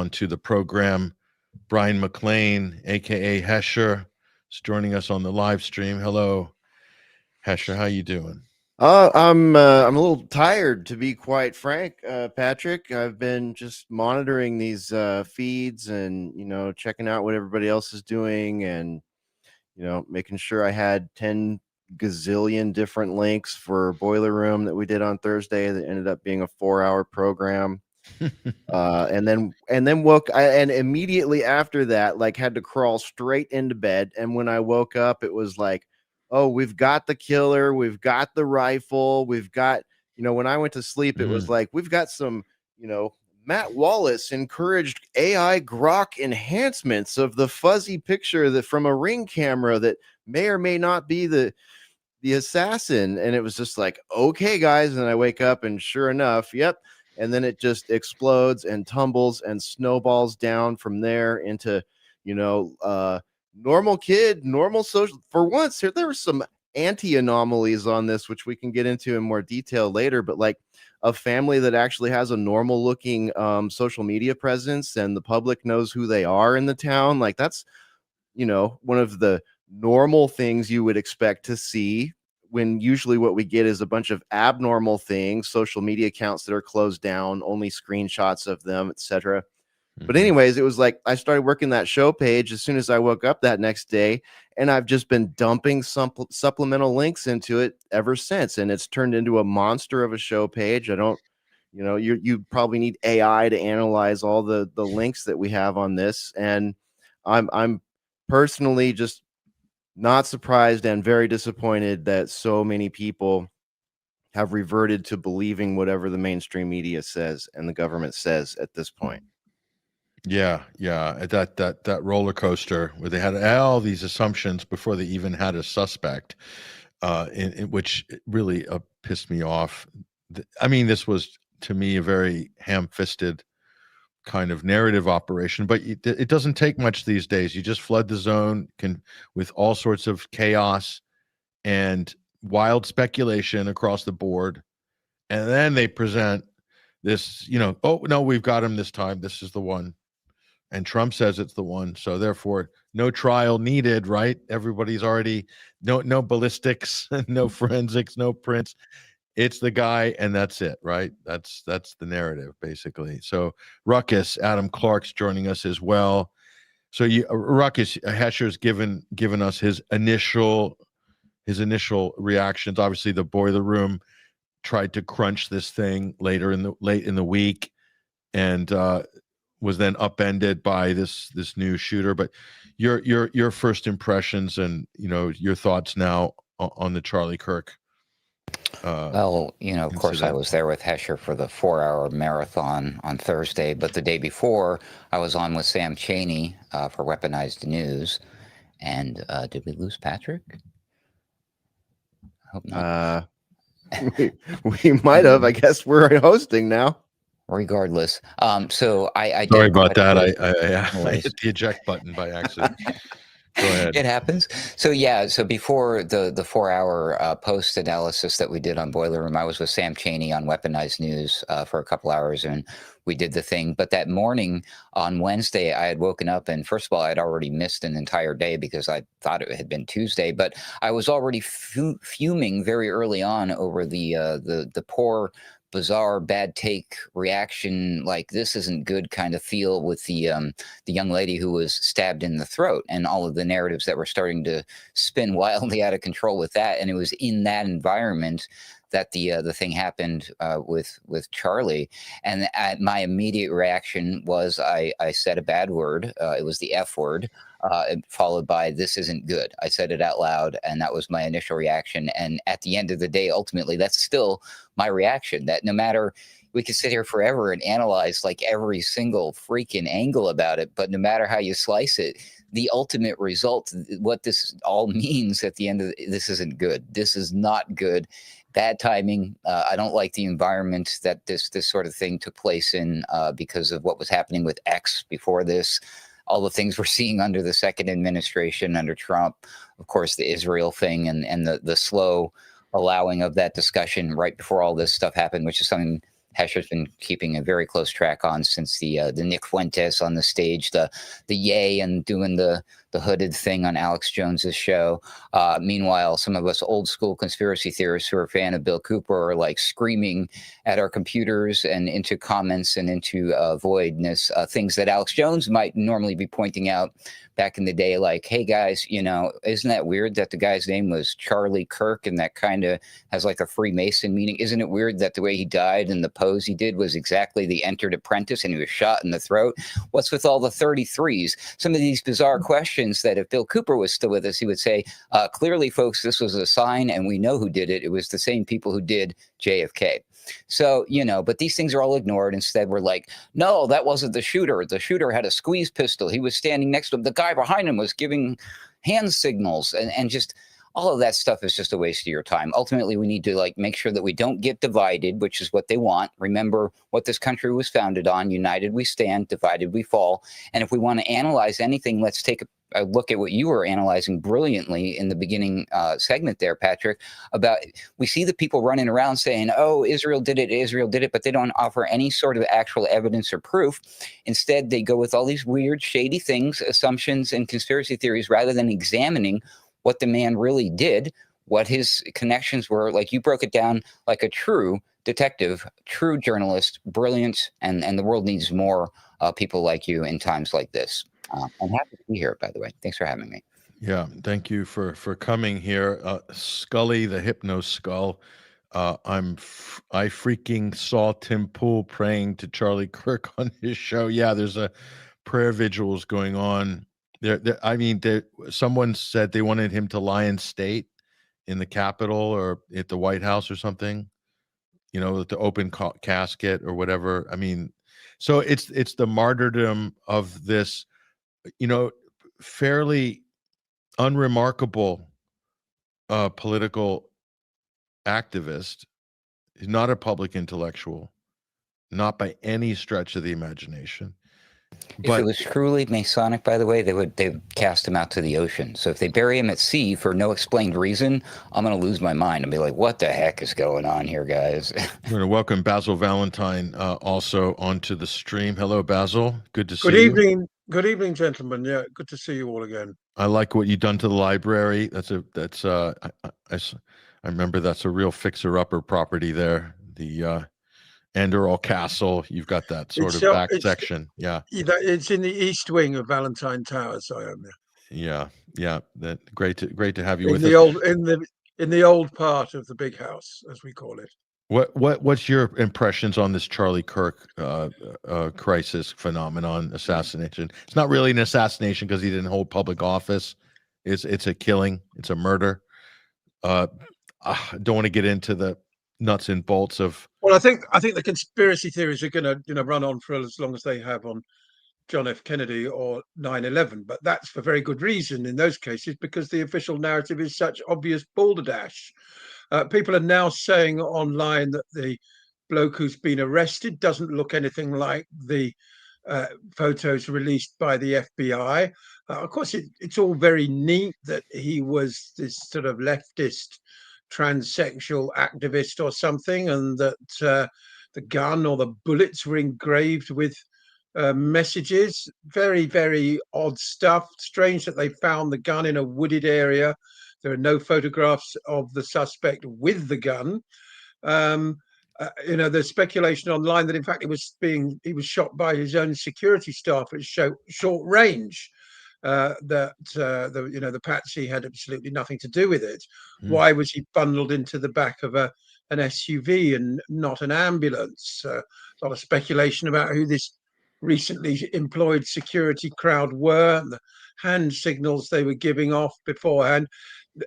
onto the program. Bryan McClain, aka Hesher, is joining us on the live stream. Hello, Hesher. How you doing? I'm a little tired, to be quite frank, Patrick. I've been just monitoring these feeds and checking out what everybody else is doing, and making sure I had 10 gazillion different links for Boiler Room that we did on Thursday that ended up being a 4-hour program. And then woke and immediately after that, like, had to crawl straight into bed. And when I woke up, it was like, oh, we've got the killer, we've got the rifle, we've got, when I went to sleep, it was like, we've got some, Matt Wallace encouraged AI grok enhancements of the fuzzy picture that from a Ring camera that may or may not be the assassin. And it was just like, okay, guys. And I wake up and sure enough, yep. And then it just explodes and tumbles and snowballs down from there into, normal kid, normal social. For once, there were some anti-anomalies on this, which we can get into in more detail later. But like a family that actually has a normal looking social media presence and the public knows who they are in the town. Like that's, one of the normal things you would expect to see, when usually what we get is a bunch of abnormal things, social media accounts that are closed down, only screenshots of them, etc. But anyways, it was like I started working that show page as soon as I woke up that next day, and I've just been dumping some supplemental links into it ever since, and it's turned into a monster of a show page. I don't, you probably need AI to analyze all the links that we have on this, and I'm personally just not surprised and very disappointed that so many people have reverted to believing whatever the mainstream media says and the government says at this point. Yeah. That roller coaster where they had all these assumptions before they even had a suspect, in which really pissed me off. I mean, this was to me a very ham-fisted kind of narrative operation, but it doesn't take much these days. You just flood the zone with all sorts of chaos and wild speculation across the board, and then they present this, oh no, we've got him this time, this is the one, and Trump says it's the one, so therefore no trial needed, right? Everybody's already no ballistics, no forensics, no prints. It's the guy, and that's it, right? That's the narrative, basically. So Ruckus, Adam Clark's joining us as well. So Ruckus, Hesher's given us his initial reactions. Obviously, the Boiler Room tried to crunch this thing late in the week, and was then upended by this new shooter. But your first impressions and your thoughts now on the Charlie Kirk. Well, of course, I was there with Hesher for the 4-hour marathon on Thursday, but the day before, I was on with Sam Cheney for Weaponized News. And did we lose Patrick? I hope not. We might have. I guess we're hosting now. Regardless, so I sorry about that. I hit the eject button by accident. Go ahead. It happens. So yeah, so before the 4-hour post analysis that we did on Boiler Room, I was with Sam Cheney on Weaponized News for a couple hours, and we did the thing. But that morning on Wednesday, I had woken up, and first of all, I'd already missed an entire day because I thought it had been Tuesday. But I was already fuming very early on over the poor, bizarre, bad take reaction, like this isn't good kind of feel with the young lady who was stabbed in the throat, and all of the narratives that were starting to spin wildly out of control with that. And it was in that environment that the thing happened with Charlie. And my immediate reaction was I said a bad word. It was the F word, followed by "this isn't good." I said it out loud, and that was my initial reaction. And at the end of the day, ultimately, that's still my reaction. That no matter, we could sit here forever and analyze like every single freaking angle about it, but no matter how you slice it, the ultimate result, what this all means at the end of this isn't good. This is not good. Bad timing. I don't like the environment that this sort of thing took place in because of what was happening with X before this. All the things we're seeing under the second administration, under Trump, of course, the Israel thing and the slow allowing of that discussion right before all this stuff happened, which is something Hesher's been keeping a very close track on since the Nick Fuentes on the stage, the yay and doing the hooded thing on Alex Jones's show. Meanwhile, some of us old school conspiracy theorists who are a fan of Bill Cooper are like screaming at our computers and into comments and into voidness, things that Alex Jones might normally be pointing out back in the day, like, hey guys, you know, isn't that weird that the guy's name was Charlie Kirk and that kind of has like a Freemason meaning? Isn't it weird that the way he died and the pose he did was exactly the Entered Apprentice and he was shot in the throat? What's with all the 33s? Some of these bizarre questions that if Bill Cooper was still with us, he would say, clearly, folks, this was a sign and we know who did it. It was the same people who did JFK. So, you know, but these things are all ignored. Instead, we're like, no, that wasn't the shooter. The shooter had a squeeze pistol. He was standing next to him. The guy behind him was giving hand signals, and just all of that stuff is just a waste of your time. Ultimately, we need to like make sure that we don't get divided, which is what they want. Remember what this country was founded on: united we stand, divided we fall. And if we want to analyze anything, let's take a look at what you were analyzing brilliantly in the beginning segment there, Patrick, about we see the people running around saying, oh, Israel did it, but they don't offer any sort of actual evidence or proof. Instead, they go with all these weird, shady things, assumptions, and conspiracy theories rather than examining what the man really did, what his connections were. Like, you broke it down like a true detective, true journalist, brilliant, and the world needs more people like you in times like this. I'm happy to be here, by the way. Thanks for having me. Yeah, thank you for coming here. Scully, the Hypno Skull. I freaking saw Tim Pool praying to Charlie Kirk on his show. Yeah, there's a prayer vigils going on. I mean, someone said they wanted him to lie in state in the Capitol or at the White House or something, you know, the open casket or whatever. I mean, so it's the martyrdom of this, you know, fairly unremarkable political activist. He's not a public intellectual, not by any stretch of the imagination. If it was truly Masonic, by the way, they would cast him out to the ocean. So if they bury him at sea for no explained reason, I'm going to lose my mind and be like, what the heck is going on here, guys? We're going to welcome Basil Valentine also onto the stream. Hello, Basil. Good to see you. Good evening. Good evening, gentlemen. Yeah, good to see you all again. I like what you've done to the library. I remember that's a real fixer-upper property there. The Anderall Castle. You've got that sort of back section. Yeah. It's in the east wing of Valentine Towers. I own there. Yeah. That great to have you with us. In the old part of the big house, as we call it. What's your impressions on this Charlie Kirk crisis phenomenon, assassination? It's not really an assassination because he didn't hold public office. It's a killing. It's a murder. Don't want to get into the nuts and bolts of. Well, I think the conspiracy theories are going to run on for as long as they have on John F. Kennedy or 9/11, but that's for very good reason in those cases, because the official narrative is such obvious balderdash. People are now saying online that the bloke who's been arrested doesn't look anything like the photos released by the FBI. Of course, it's all very neat that he was this sort of leftist transsexual activist or something, and that the gun or the bullets were engraved with messages. Very, very odd stuff. Strange that they found the gun in a wooded area. There are no photographs of the suspect with the gun. There's speculation online that in fact he was shot by his own security staff at short range. The patsy had absolutely nothing to do with it. Why was he bundled into the back of an SUV and not an ambulance? A lot of speculation about who this recently employed security crowd were, and the hand signals they were giving off beforehand.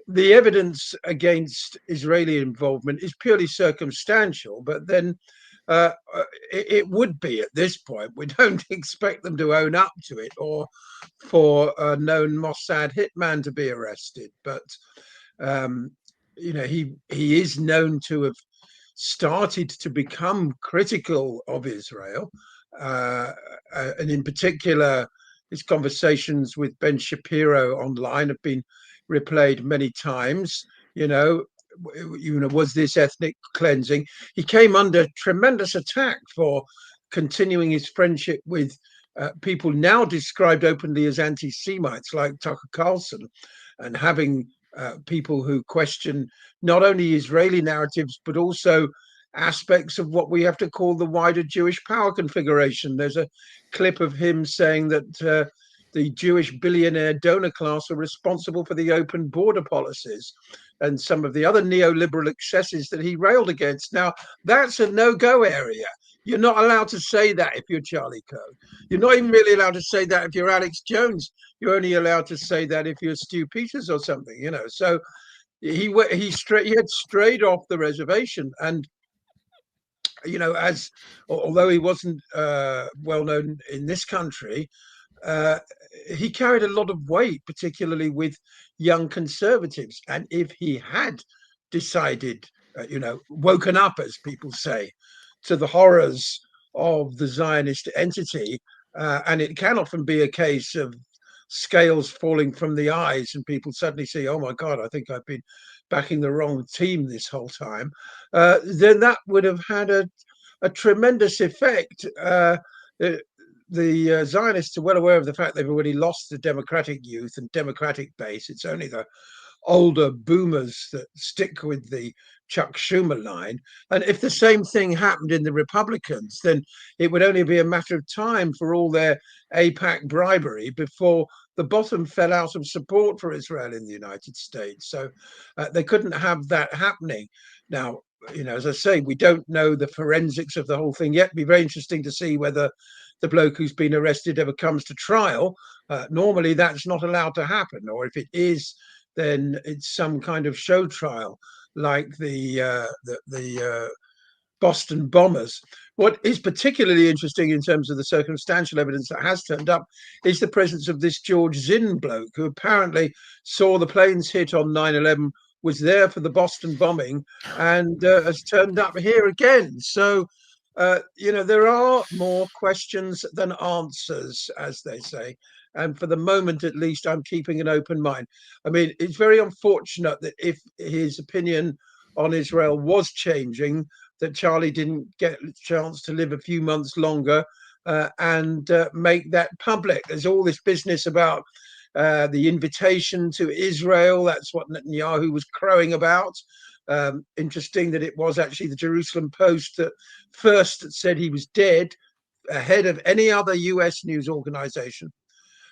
The evidence against Israeli involvement is purely circumstantial, but then it would be at this point. We don't expect them to own up to it or for a known Mossad hitman to be arrested. But, he is known to have started to become critical of Israel. And in particular, his conversations with Ben Shapiro online have been replayed many times. was this ethnic cleansing? He came under tremendous attack for continuing his friendship with people now described openly as anti-Semites like Tucker Carlson, and having people who question not only Israeli narratives but also aspects of what we have to call the wider Jewish power configuration. There's a clip of him saying that the Jewish billionaire donor class are responsible for the open border policies and some of the other neoliberal excesses that he railed against. Now, that's a no-go area. You're not allowed to say that if you're Charlie Kirk. You're not even really allowed to say that if you're Alex Jones. You're only allowed to say that if you're Stu Peters or something, you know. So he had strayed off the reservation, and you know, as although he wasn't well known in this country, he carried a lot of weight, particularly with young conservatives. And if he had decided, woken up, as people say, to the horrors of the Zionist entity, and it can often be a case of scales falling from the eyes and people suddenly say, oh my God, I think I've been backing the wrong team this whole time, then that would have had a tremendous effect. The Zionists are well aware of the fact they've already lost the Democratic youth and Democratic base. It's only the older boomers that stick with the Chuck Schumer line. And if the same thing happened in the Republicans, then it would only be a matter of time for all their AIPAC bribery before the bottom fell out of support for Israel in the United States. So they couldn't have that happening. Now, as I say, we don't know the forensics of the whole thing yet. It'd be very interesting to see whether the bloke who's been arrested ever comes to trial. Normally, that's not allowed to happen. Or if it is, then it's some kind of show trial, like the Boston bombers. What is particularly interesting in terms of the circumstantial evidence that has turned up is the presence of this George Zinn bloke, who apparently saw the planes hit on 9/11, was there for the Boston bombing, and has turned up here again. So, there are more questions than answers, as they say. And for the moment, at least, I'm keeping an open mind. I mean, it's very unfortunate that if his opinion on Israel was changing, that Charlie didn't get a chance to live a few months longer and make that public. There's all this business about the invitation to Israel. That's what Netanyahu was crowing about. Interesting that it was actually the Jerusalem Post that first said he was dead, ahead of any other US news organization.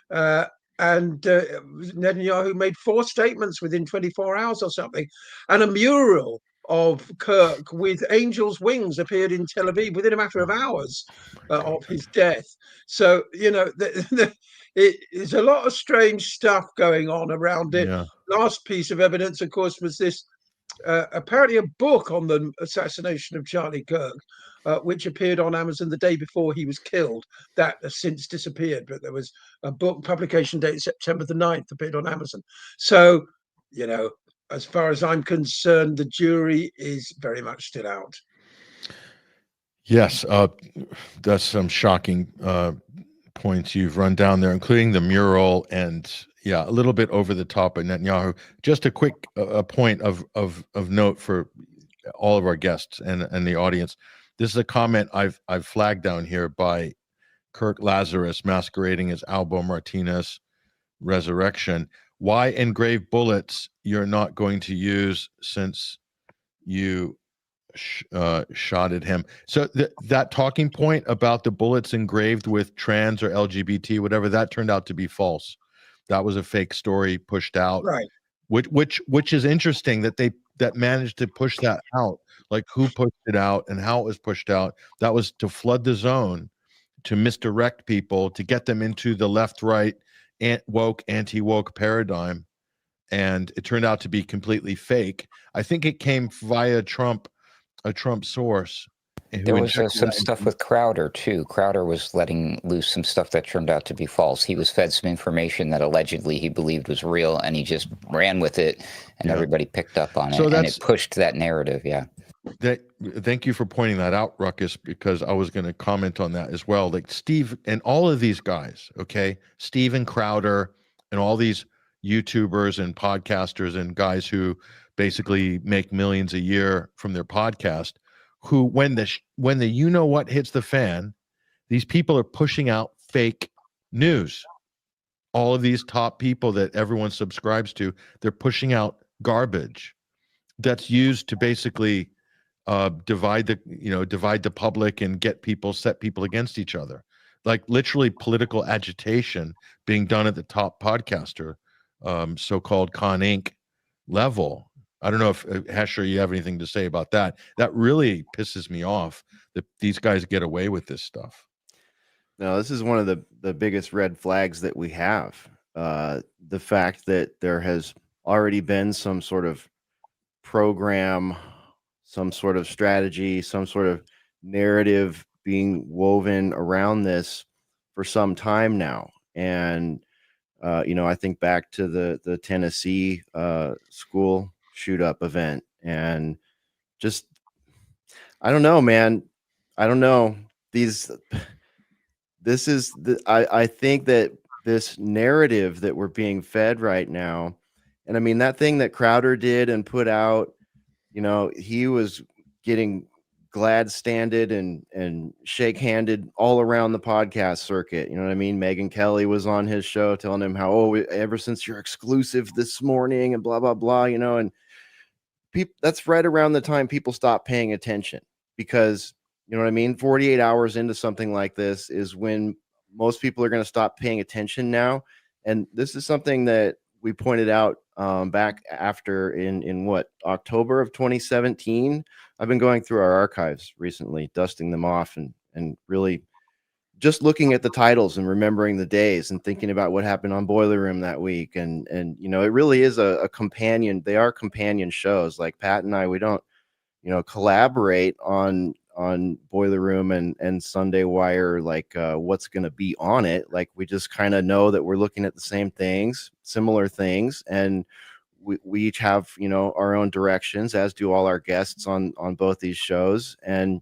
And Netanyahu made 4 statements within 24 hours or something. And a mural of Kirk with angel's wings appeared in Tel Aviv within a matter of hours of his death. So, there's a lot of strange stuff going on around it. Yeah. Last piece of evidence, of course, was this apparently a book on the assassination of Charlie Kirk, which appeared on Amazon the day before he was killed. That has since disappeared, but there was a book, publication date September the 9th, appeared on Amazon. So, as far as I'm concerned, the jury is very much still out. Yes, that's some shocking points you've run down there, including the mural and a little bit over the top of Netanyahu. Just a quick point of note for all of our guests and the audience. This is a comment I've flagged down here by Kirk Lazarus, masquerading as Albo Martinez Resurrection. Why engrave bullets you're not going to use since you shot at him? So that talking point about the bullets engraved with trans or LGBT, whatever, that turned out to be false. That was a fake story pushed out, right? Which is interesting that managed to push that out. Like, who pushed it out and how it was pushed out. That was to flood the zone, to misdirect people, to get them into the left-right woke, anti-woke paradigm. And it turned out to be completely fake. I think it came via a Trump source. There was some stuff with Crowder, too. Crowder was letting loose some stuff that turned out to be false. He was fed some information that allegedly he believed was real, and he just ran with it, and everybody picked up on it, and it pushed that narrative, Thank you for pointing that out, Ruckus, because I was going to comment on that as well. Like Steve and all of these guys, okay? Steve and Crowder and all these YouTubers and podcasters and guys who basically make millions a year from their podcast, who when the you know what hits the fan, these people are pushing out fake news. All of these top people that everyone subscribes to, they're pushing out garbage that's used to basically divide the public and set people against each other, like literally political agitation being done at the top podcaster, so-called Con Inc. level. I don't know if Hesher, you have anything to say about that. That really pisses me off that these guys get away with this stuff. No, this is one of the biggest red flags that we have. The fact that there has already been some sort of program, some sort of strategy, some sort of narrative being woven around this for some time now. And I think back to the Tennessee school shoot up event, and just I don't know, man. I don't know. I think that this narrative that we're being fed right now, and I mean that thing that Crowder did and put out, he was getting glad standed and shake handed all around the podcast circuit. You know what I mean? Megyn Kelly was on his show telling him how, ever since you're exclusive this morning and blah, blah, blah, and that's right around the time people stop paying attention, because you know what I mean? 48 hours into something like this is when most people are going to stop paying attention now. And this is something that we pointed out back after in October of 2017. I've been going through our archives recently, dusting them off and really just looking at the titles and remembering the days and thinking about what happened on Boiler Room that week. And it really is a companion. They are companion shows. Like Pat and I, we don't, collaborate on Boiler Room and Sunday Wire, like what's going to be on it. Like we just kind of know that we're looking at the same things, similar things, and we each have our own directions, as do all our guests on both these shows. And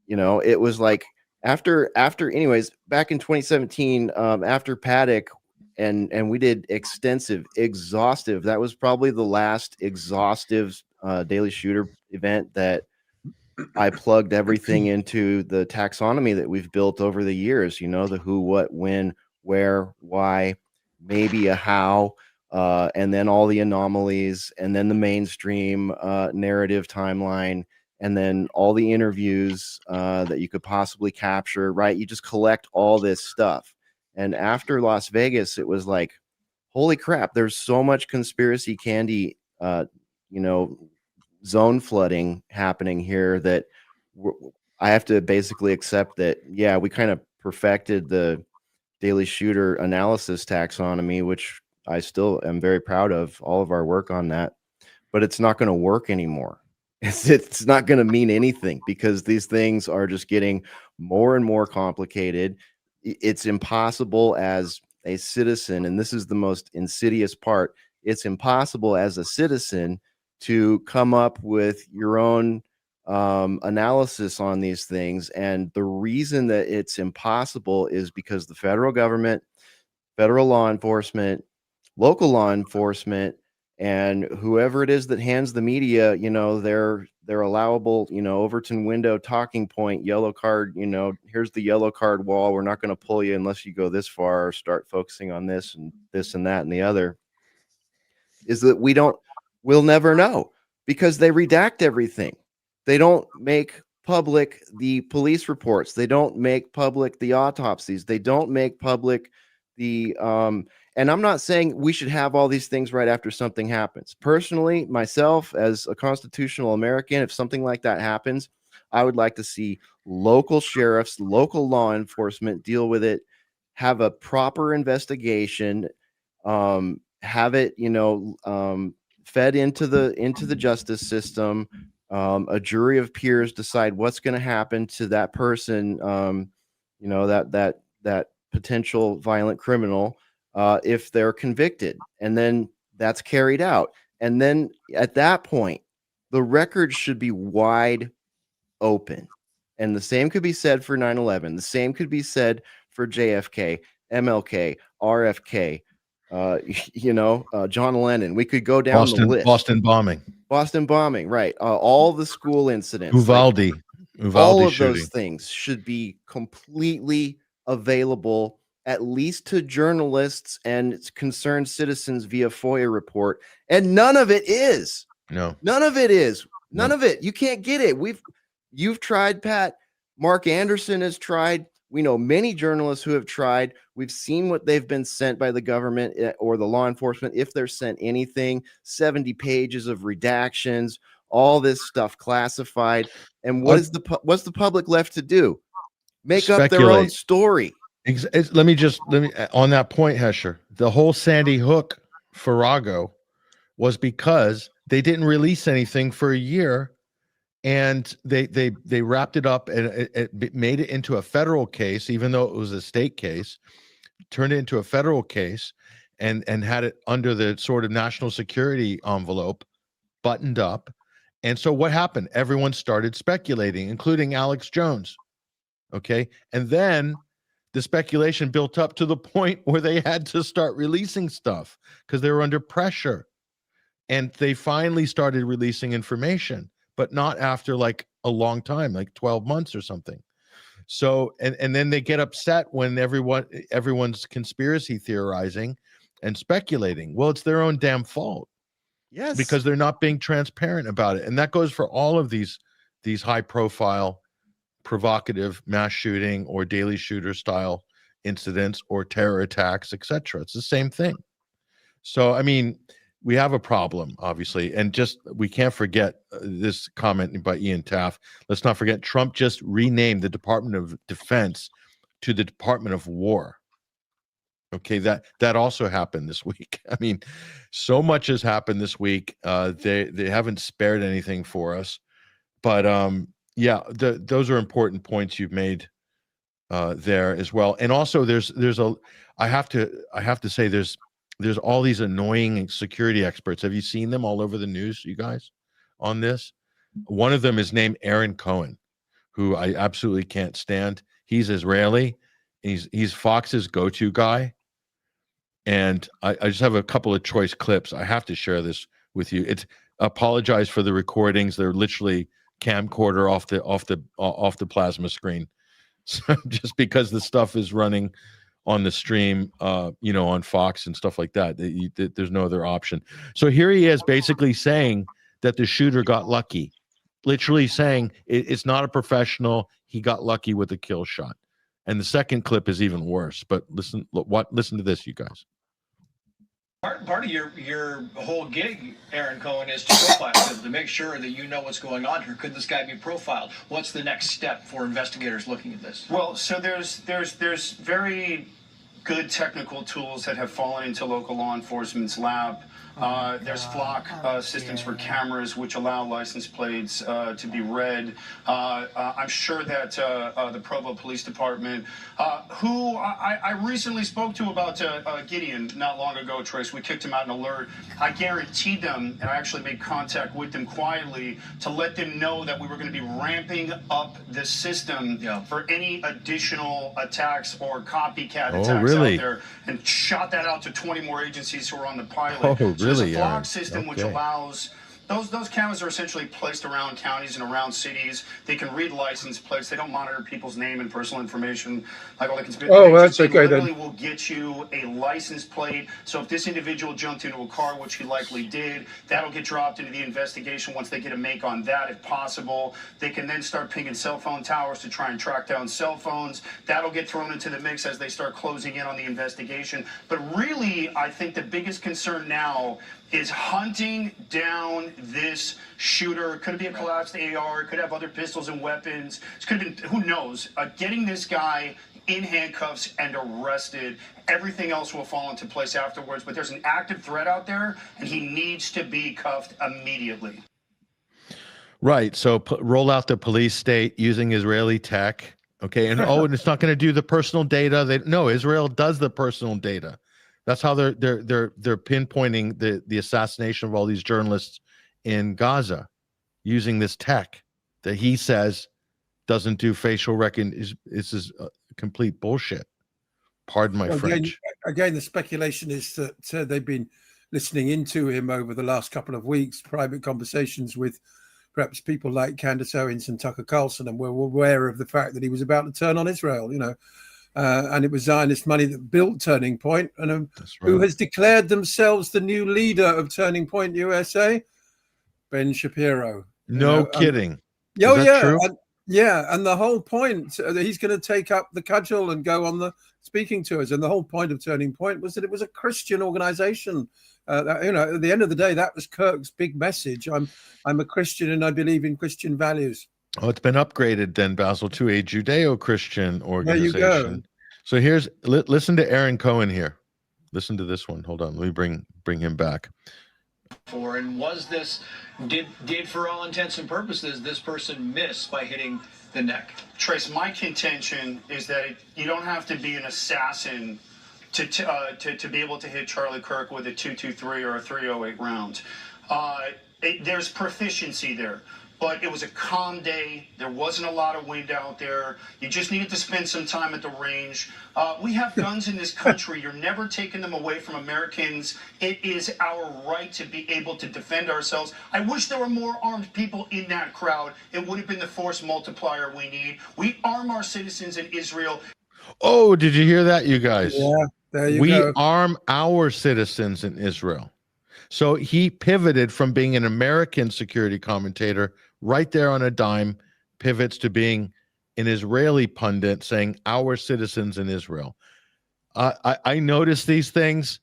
it was like after anyways, back in 2017, after Paddock, and we did exhaustive, that was probably the last exhaustive Daily Shooter event that I plugged everything into the taxonomy that we've built over the years, the who, what, when, where, why, maybe a how, and then all the anomalies, and then the mainstream narrative timeline, and then all the interviews that you could possibly capture, right? You just collect all this stuff. And after Las Vegas, it was like, holy crap, there's so much conspiracy candy, zone flooding happening here that I have to basically accept that, yeah, we kind of perfected the Daily Shooter analysis taxonomy, which I still am very proud of all of our work on that, but it's not going to work anymore. It's not going to mean anything, because these things are just getting more and more complicated. It's impossible as a citizen, and this is the most insidious part, it's impossible as a citizen to come up with your own analysis on these things. And the reason that it's impossible is because the federal government, federal law enforcement, local law enforcement, and whoever it is that hands the media, their allowable, Overton window talking point, yellow card, here's the yellow card wall. We're not going to pull you unless you go this far or start focusing on this and that and the other, is that we'll never know, because they redact everything. They don't make public the police reports. They don't make public the autopsies. They don't make public the and I'm not saying we should have all these things right after something happens. Personally, myself, as a constitutional American, if something like that happens, I would like to see local sheriffs, local law enforcement deal with it, have a proper investigation, have it, fed into the justice system. A jury of peers decide what's going to happen to that person, that potential violent criminal, if they're convicted, and then that's carried out. And then at that point, the record should be wide open. And the same could be said for 9/11. The same could be said for JFK, MLK, RFK, John Lennon. We could go down the list. Boston bombing, right? All the school incidents, Uvalde all of shooting. those things should be completely available, at least to journalists and concerned citizens via FOIA report. And none of it is. No, none of it is. None Nope. of it. You can't get it. You've tried, Pat. Mark Anderson has tried. We know many journalists who have tried. We've seen what they've been sent by the government or the law enforcement, if they're sent anything, 70 pages of redactions, all this stuff classified. And what's the public left to do? Make up their own story. Let me on that point, Hesher, the whole Sandy Hook farrago was because they didn't release anything for a year. And they wrapped it up and it made it into a federal case, even though it was a state case, turned it into a federal case and had it under the sort of national security envelope, buttoned up. And so what happened? Everyone started speculating, including Alex Jones. Okay. And then the speculation built up to the point where they had to start releasing stuff because they were under pressure. And they finally started releasing information, but not after like a long time, like 12 months or something. So, and then they get upset when everyone's conspiracy theorizing and speculating. Well, it's their own damn fault. Yes. Because they're not being transparent about it. And that goes for all of these high profile, provocative mass shooting or daily shooter style incidents or terror attacks, etc. It's the same thing. So, I mean, we have a problem, obviously, and we can't forget this comment by Ian Taff. Let's not forget Trump just renamed the Department of Defense to the Department of War. Okay, that also happened this week. I mean, so much has happened this week. They haven't spared anything for us, but yeah, those are important points you've made there as well. And also, I have to say there's all these annoying security experts. Have you seen them all over the news, you guys, on this? One of them is named Aaron Cohen, who I absolutely can't stand. He's Israeli. He's Fox's go-to guy. And I just have a couple of choice clips. I have to share this with you. Apologize for the recordings. They're literally camcorder off the plasma screen. So just because the stuff is running on the stream, on Fox and stuff like that, there's no other option. So here he is basically saying that the shooter got lucky, literally saying it's not a professional. He got lucky with a kill shot. And the second clip is even worse. But listen to this, you guys. Part of your whole gig, Aaron Cohen, is to profile him, to make sure that you know what's going on here. Could this guy be profiled? What's the next step for investigators looking at this? Well, so there's very good technical tools that have fallen into local law enforcement's lap. There's flock systems for cameras which allow license plates to be read. I'm sure that the Provo Police Department, who I recently spoke to about Gideon not long ago, Trace, we kicked him out an alert. I guaranteed them, and I actually made contact with them quietly to let them know that we were going to be ramping up the system for any additional attacks or copycat attacks out there, and shot that out to 20 more agencies who are on the pilot. So there's a flock system which allows those cameras are essentially placed around counties and around cities. They can read license plates. They don't monitor people's name and personal information like all the conspiracy. Oh, that's okay then. Literally will get you a license plate. So if this individual jumped into a car, which he likely did, that'll get dropped into the investigation once they get a make on that, if possible. They can then start pinging cell phone towers to try and track down cell phones. That'll get thrown into the mix as they start closing in on the investigation. But really, I think the biggest concern now is hunting down this shooter. Could it be a collapsed AR? It could have other pistols and weapons. It could have been, who knows? Getting this guy in handcuffs and arrested. Everything else will fall into place afterwards. But there's an active threat out there, and he needs to be cuffed immediately. Right. So roll out the police state using Israeli tech. Okay. And and it's not going to do the personal data. No, Israel does the personal data. That's how they're pinpointing the assassination of all these journalists in Gaza using this tech that he says doesn't do facial recognition. This is complete bullshit. Pardon my French. again, the speculation is that they've been listening into him over the last couple of weeks, private conversations with perhaps people like Candace Owens and Tucker Carlson, and were aware of the fact that he was about to turn on Israel, and it was Zionist money that built Turning Point, and who has declared themselves the new leader of Turning Point USA? Ben Shapiro. No kidding. True? And the whole point that he's going to take up the cudgel and go on the speaking tours, and the whole point of Turning Point was that it was a Christian organization. At the end of the day, that was Kirk's big message. I'm a Christian and I believe in Christian values. Oh, it's been upgraded then, Basil, to a Judeo-Christian organization. There you go. So here's listen to Aaron Cohen here. Listen to this one. Hold on, let me bring him back. And was this did for all intents and purposes this person miss by hitting the neck? Trace, my contention is that you don't have to be an assassin to be able to hit Charlie Kirk with a 223 or a 308 round. There's proficiency there, but it was a calm day. There wasn't a lot of wind out there. You just needed to spend some time at the range. We have guns in this country. You're never taking them away from Americans. It is our right to be able to defend ourselves. I wish there were more armed people in that crowd. It would have been the force multiplier we need. We arm our citizens in Israel. Oh, did you hear that, you guys? Yeah, there you go. We arm our citizens in Israel. So he pivoted from being an American security commentator right there on a dime, pivots to being an Israeli pundit saying our citizens in Israel. I notice these things.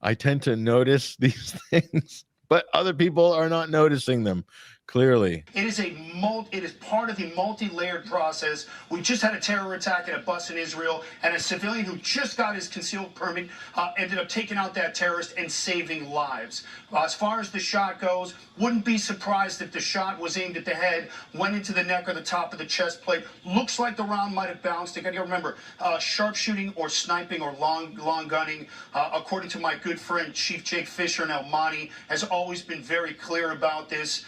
I tend to notice these things, but other people are not noticing them. Clearly, it is part of the multi-layered process. We just had a terror attack at a bus in Israel, and a civilian who just got his concealed permit ended up taking out that terrorist and saving lives. As far as the shot goes, wouldn't be surprised if the shot was aimed at the head, went into the neck or the top of the chest plate. Looks like the round might have bounced. You got to remember, sharpshooting or sniping or long gunning, according to my good friend Chief Jake Fisher in El Monte, has always been very clear about this.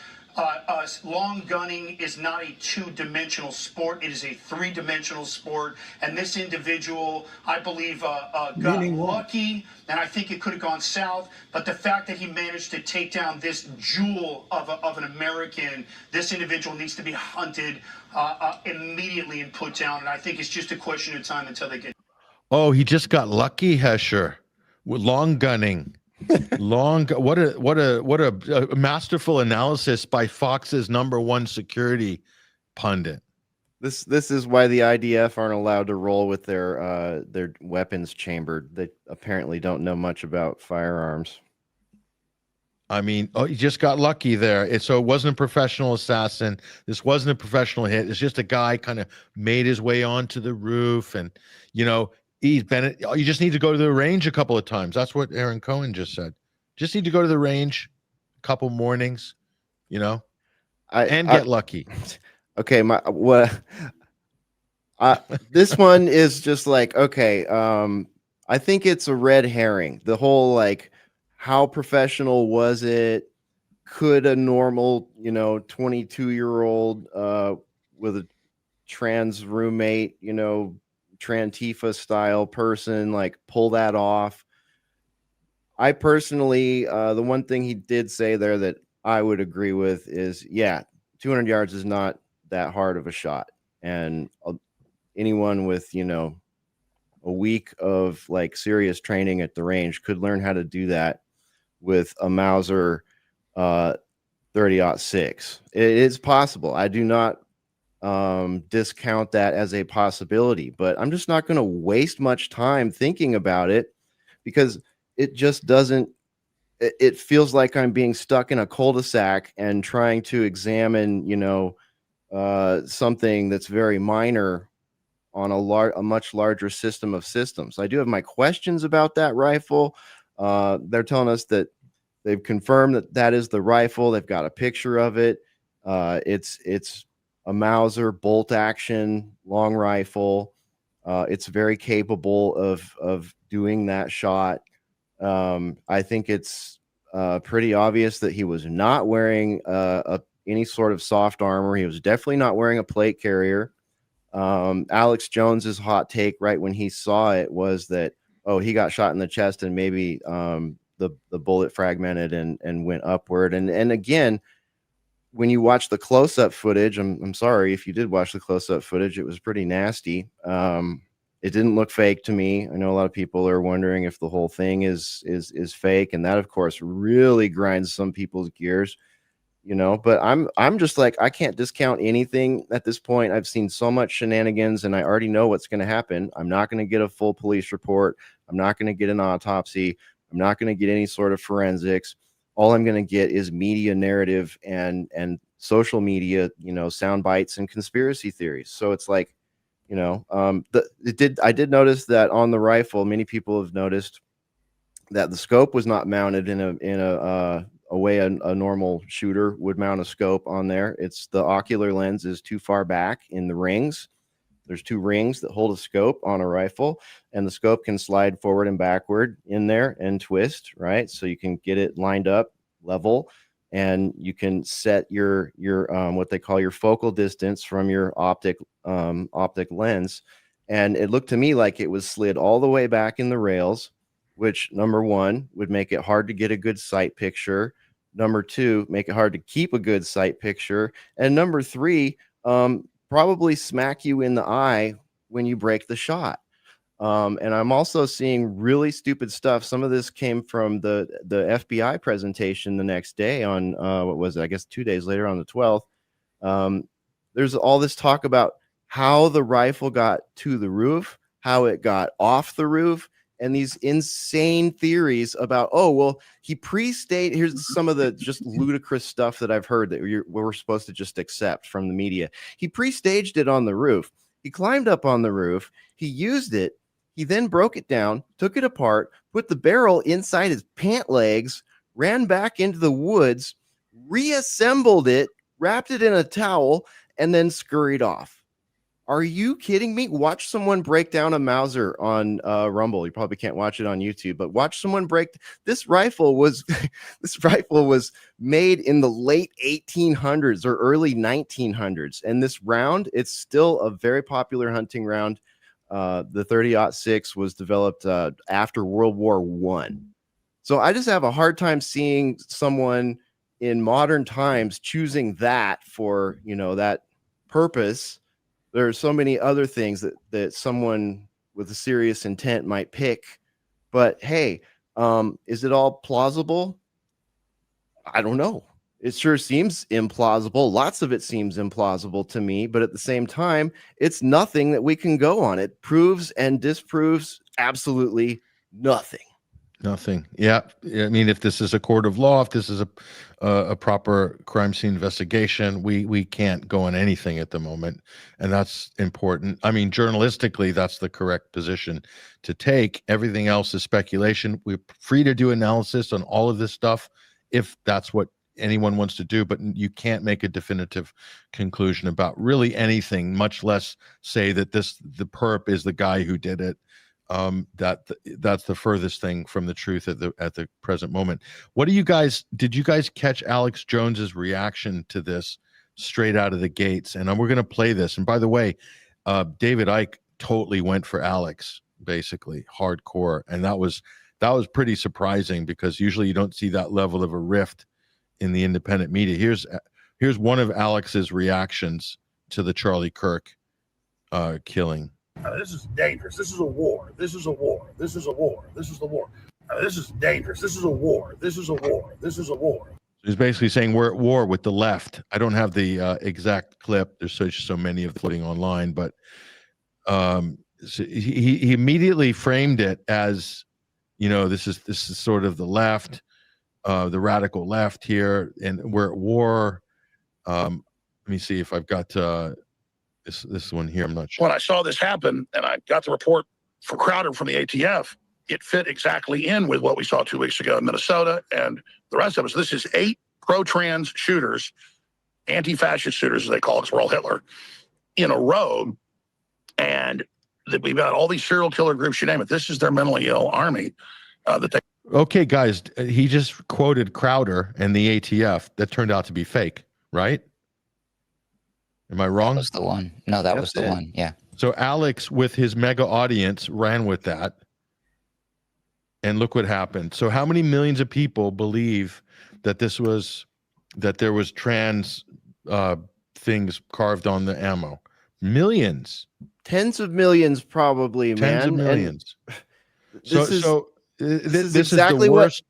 Long gunning is not a two-dimensional sport. It is a three-dimensional sport. And this individual, I believe, got lucky, and I think it could have gone south. But the fact that he managed to take down this jewel of an American, this individual needs to be hunted immediately and put down. And I think it's just a question of time until they get. Oh, he just got lucky, Hesher, with long gunning. What a masterful analysis by Fox's #1 security pundit. This is why the IDF aren't allowed to roll with their weapons chambered. They apparently don't know much about firearms. I mean, he just got lucky there. So it wasn't a professional assassin. This wasn't a professional hit. It's just a guy kind of made his way onto the roof, and you just need to go to the range a couple of times. That's what Aaron Cohen just said. Just need to go to the range a couple mornings, and get lucky. Okay, this one is just like, okay, I think it's a red herring. The whole, like, how professional was it? Could a normal, 22-year-old with a trans roommate, Trantifa style person, like, pull that off? I personally, the one thing he did say there that I would agree with is, 200 yards is not that hard of a shot. And anyone with, a week of, like, serious training at the range could learn how to do that with a Mauser 30-06. It is possible. I do not discount that as a possibility, but I'm just not going to waste much time thinking about it, because it just doesn't. It feels like I'm being stuck in a cul-de-sac and trying to examine, something that's very minor on a much larger system of systems. I do have my questions about that rifle. They're telling us that they've confirmed that is the rifle. They've got a picture of it. It's a Mauser bolt action long rifle. It's very capable of doing that shot. I think it's pretty obvious that he was not wearing any sort of soft armor. He was definitely not wearing a plate carrier. Alex Jones's hot take right when he saw it was that oh, he got shot in the chest and maybe the bullet fragmented and went upward. And again, when you watch the close-up footage, I'm sorry if you did watch the close-up footage, it was pretty nasty. It didn't look fake to me. I know a lot of people are wondering if the whole thing is fake, and that of course really grinds some people's gears, you know. But I'm just like, I can't discount anything at this point. I've seen so much shenanigans and I already know what's going to happen. I'm not going to get a full police report. I'm not going to get an autopsy. I'm not going to get any sort of forensics. All I'm going to get is media narrative and social media, you know, sound bites and conspiracy theories. So it's like, you know, I did notice that on the rifle, many people have noticed that the scope was not mounted in a way a normal shooter would mount a scope on there. It's the ocular lens is too far back in the rings. There's 2 rings that hold a scope on a rifle, and the scope can slide forward and backward in there and twist, right? So you can get it lined up level, and you can set your what they call your focal distance from your optic lens. And it looked to me like it was slid all the way back in the rails, which number 1 would make it hard to get a good sight picture. Number 2, make it hard to keep a good sight picture. And number 3, probably smack you in the eye when you break the shot. And I'm also seeing really stupid stuff. Some of this came from the FBI presentation the next day on what was it? I guess 2 days later on the 12th. There's all this talk about how the rifle got to the roof, how it got off the roof, and these insane theories about, oh, well, he pre-staged. Here's some of the just ludicrous stuff that I've heard that we're supposed to just accept from the media. He pre-staged it on the roof. He climbed up on the roof. He used it. He then broke it down, took it apart, put the barrel inside his pant legs, ran back into the woods, reassembled it, wrapped it in a towel, and then scurried off. Are you kidding me? Watch someone break down a Mauser on Rumble. You probably can't watch it on YouTube, but watch someone break. This rifle was made in the late 1800s or early 1900s, and this round, it's still a very popular hunting round. The 30-06 was developed after World War I. So I just have a hard time seeing someone in modern times choosing that for, you know, that purpose. There are so many other things that someone with a serious intent might pick. But hey, is it all plausible? I don't know. It sure seems implausible. Lots of it seems implausible to me, but at the same time, it's nothing that we can go on. It proves and disproves absolutely nothing. Nothing. Yeah. I mean, if this is a court of law, if this is a proper crime scene investigation, we can't go on anything at the moment. And that's important. I mean, journalistically, that's the correct position to take. Everything else is speculation. We're free to do analysis on all of this stuff if that's what anyone wants to do, but you can't make a definitive conclusion about really anything, much less say that the perp is the guy who did it. That's the furthest thing from the truth at the present moment. Did you guys catch Alex Jones's reaction to this straight out of the gates? And we're going to play this. And by the way, David Icke totally went for Alex, basically hardcore. And that was pretty surprising because usually you don't see that level of a rift in the independent media. Here's one of Alex's reactions to the Charlie Kirk killing. This is dangerous. This is a war. This is a war. This is a war. This is the war. This is dangerous. This is a war. This is a war. This is a war. He's basically saying we're at war with the left. I don't have the exact clip. There's so many of them floating online, but so he immediately framed it as, you know, this is sort of the left, the radical left here, and we're at war. Let me see if I've got this one here. I'm not sure. When I saw this happen and I got the report for Crowder from the ATF, it fit exactly in with what we saw 2 weeks ago in Minnesota and the rest of us. This is 8 pro-trans shooters, anti-fascist shooters, as they call it, because we're all Hitler, in a row. And we've got all these serial killer groups, you name it. This is their mentally ill army. Okay, guys, he just quoted Crowder and the ATF. That turned out to be fake, right? Am I wrong? That was the one. No, that was the one. Yeah. So Alex, with his mega audience, ran with that. And look what happened. So how many millions of people believe that there was trans things carved on the ammo? Millions. Tens of millions, probably, Tens of man. millions. And This is exactly the worst,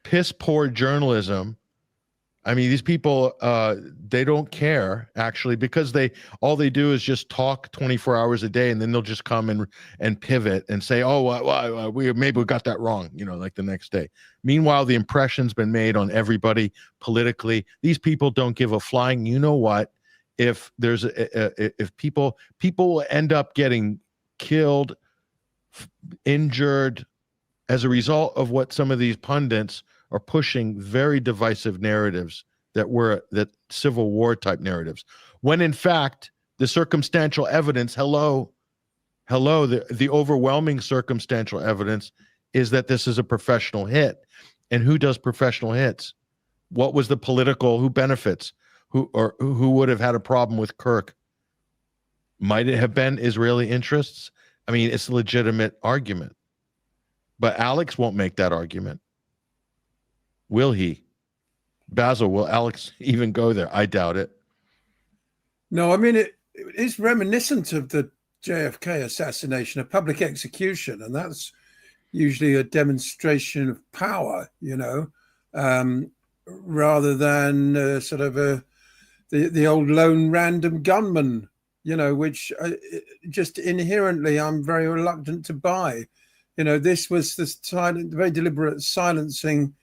piss poor journalism. I mean, these people, they don't care, actually, because all they do is just talk 24 hours a day, and then they'll just come and pivot and say, oh, maybe we got that wrong, like the next day. Meanwhile, the impression's been made on everybody politically. These people don't give a flying, you know what? If there's if people will end up getting killed, injured as a result of what some of these pundits are pushing, very divisive narratives that Civil War type narratives, when in fact the circumstantial evidence, the overwhelming circumstantial evidence is that this is a professional hit. And who does professional hits? What was the political, who benefits? Who would have had a problem with Kirk? Might it have been Israeli interests? I mean, it's a legitimate argument. But Alex won't make that argument. Will he? Basil, will Alex even go there? I doubt it. No, I mean, it is reminiscent of the JFK assassination, a public execution, and that's usually a demonstration of power, rather than sort of the old lone random gunman, which just inherently I'm very reluctant to buy. This was the very deliberate silencing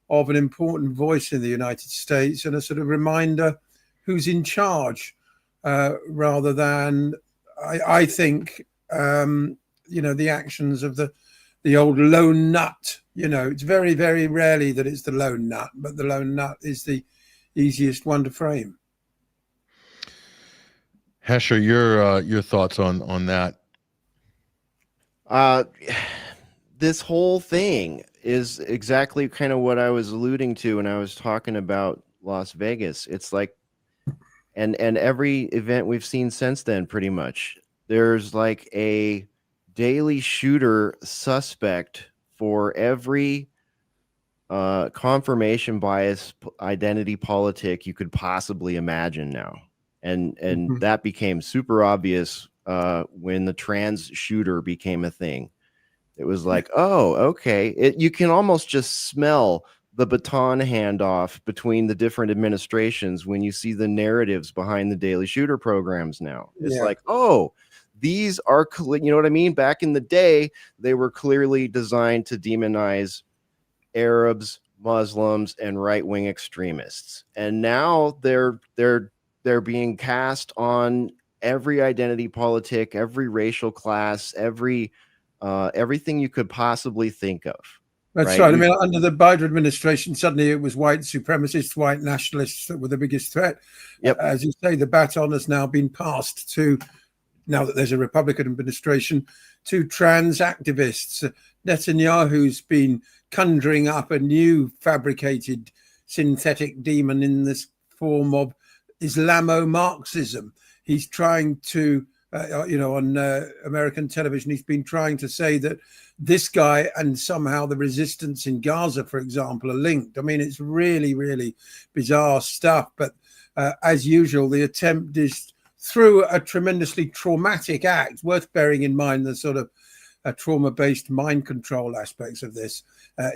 of an important voice in the United States and a sort of reminder who's in charge, rather than, I think, the actions of the old lone nut. It's very, very rarely that it's the lone nut, but the lone nut is the easiest one to frame. Hesher, your thoughts on that? This whole thing is exactly kind of what I was alluding to when I was talking about Las Vegas. It's like, and every event we've seen since then, pretty much, there's like a daily shooter suspect for every confirmation bias identity politic you could possibly imagine now. And that became super obvious when the trans shooter became a thing. It was like, oh, okay. You can almost just smell the baton handoff between the different administrations when you see the narratives behind the daily shooter programs now. It's like, oh, these are, you know what I mean? Back in the day, they were clearly designed to demonize Arabs, Muslims, and right-wing extremists. And now they're being cast on every identity politic, every racial class, everything you could possibly think of. That's right. I mean, under the Biden administration, suddenly it was white supremacists, white nationalists that were the biggest threat. Yep. As you say, the baton has now been passed to, now that there's a Republican administration, to trans activists. Netanyahu's been conjuring up a new fabricated synthetic demon in this form of Islamo-Marxism. He's trying to, on American television, he's been trying to say that this guy and somehow the resistance in Gaza, for example, are linked. I mean, it's really, really bizarre stuff. But as usual, the attempt is through a tremendously traumatic act, worth bearing in mind the sort of trauma-based mind control aspects of this.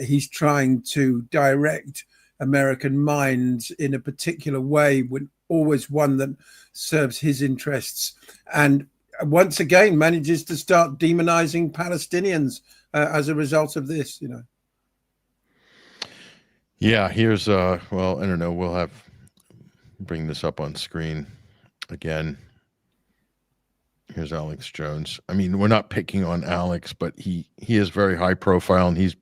He's trying to direct American minds in a particular way, with always one that serves his interests, and once again manages to start demonizing Palestinians as a result of this. Yeah, here's well, I don't know, we'll bring this up on screen again. Here's Alex Jones. I mean, we're not picking on Alex, but he is very high profile, and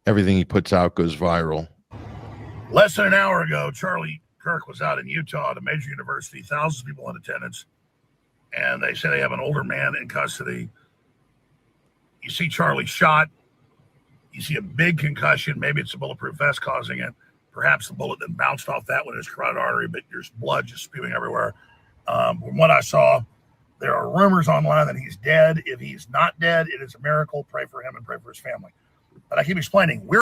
everything he puts out goes viral. Less than an hour ago, Charlie Kirk was out in Utah at a major university, thousands of people in attendance, and they say they have an older man in custody. You see Charlie shot. You see a big concussion. Maybe it's a bulletproof vest causing it. Perhaps the bullet then bounced off that one in his carotid artery, but there's blood just spewing everywhere. From what I saw, there are rumors online that he's dead. If he's not dead, it is a miracle. Pray for him and pray for his family. But I keep explaining, we're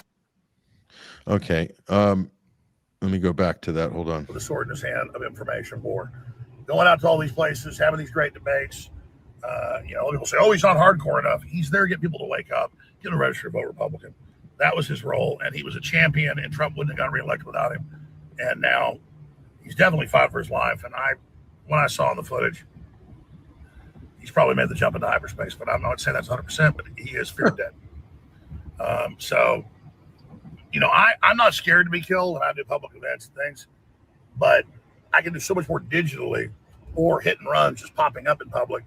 Okay. Let me go back to that. Hold on. with a sword in his hand of information war. Going out to all these places, having these great debates. People say, oh, he's not hardcore enough. He's there to get people to wake up, get a register to vote Republican. That was his role, and he was a champion, and Trump wouldn't have gotten reelected without him. And now he's definitely fought for his life. And when I saw the footage, he's probably made the jump into hyperspace, but I'm not saying that's 100%, but he is feared dead. I'm not scared to be killed when I do public events and things, but I can do so much more digitally or hit and run just popping up in public.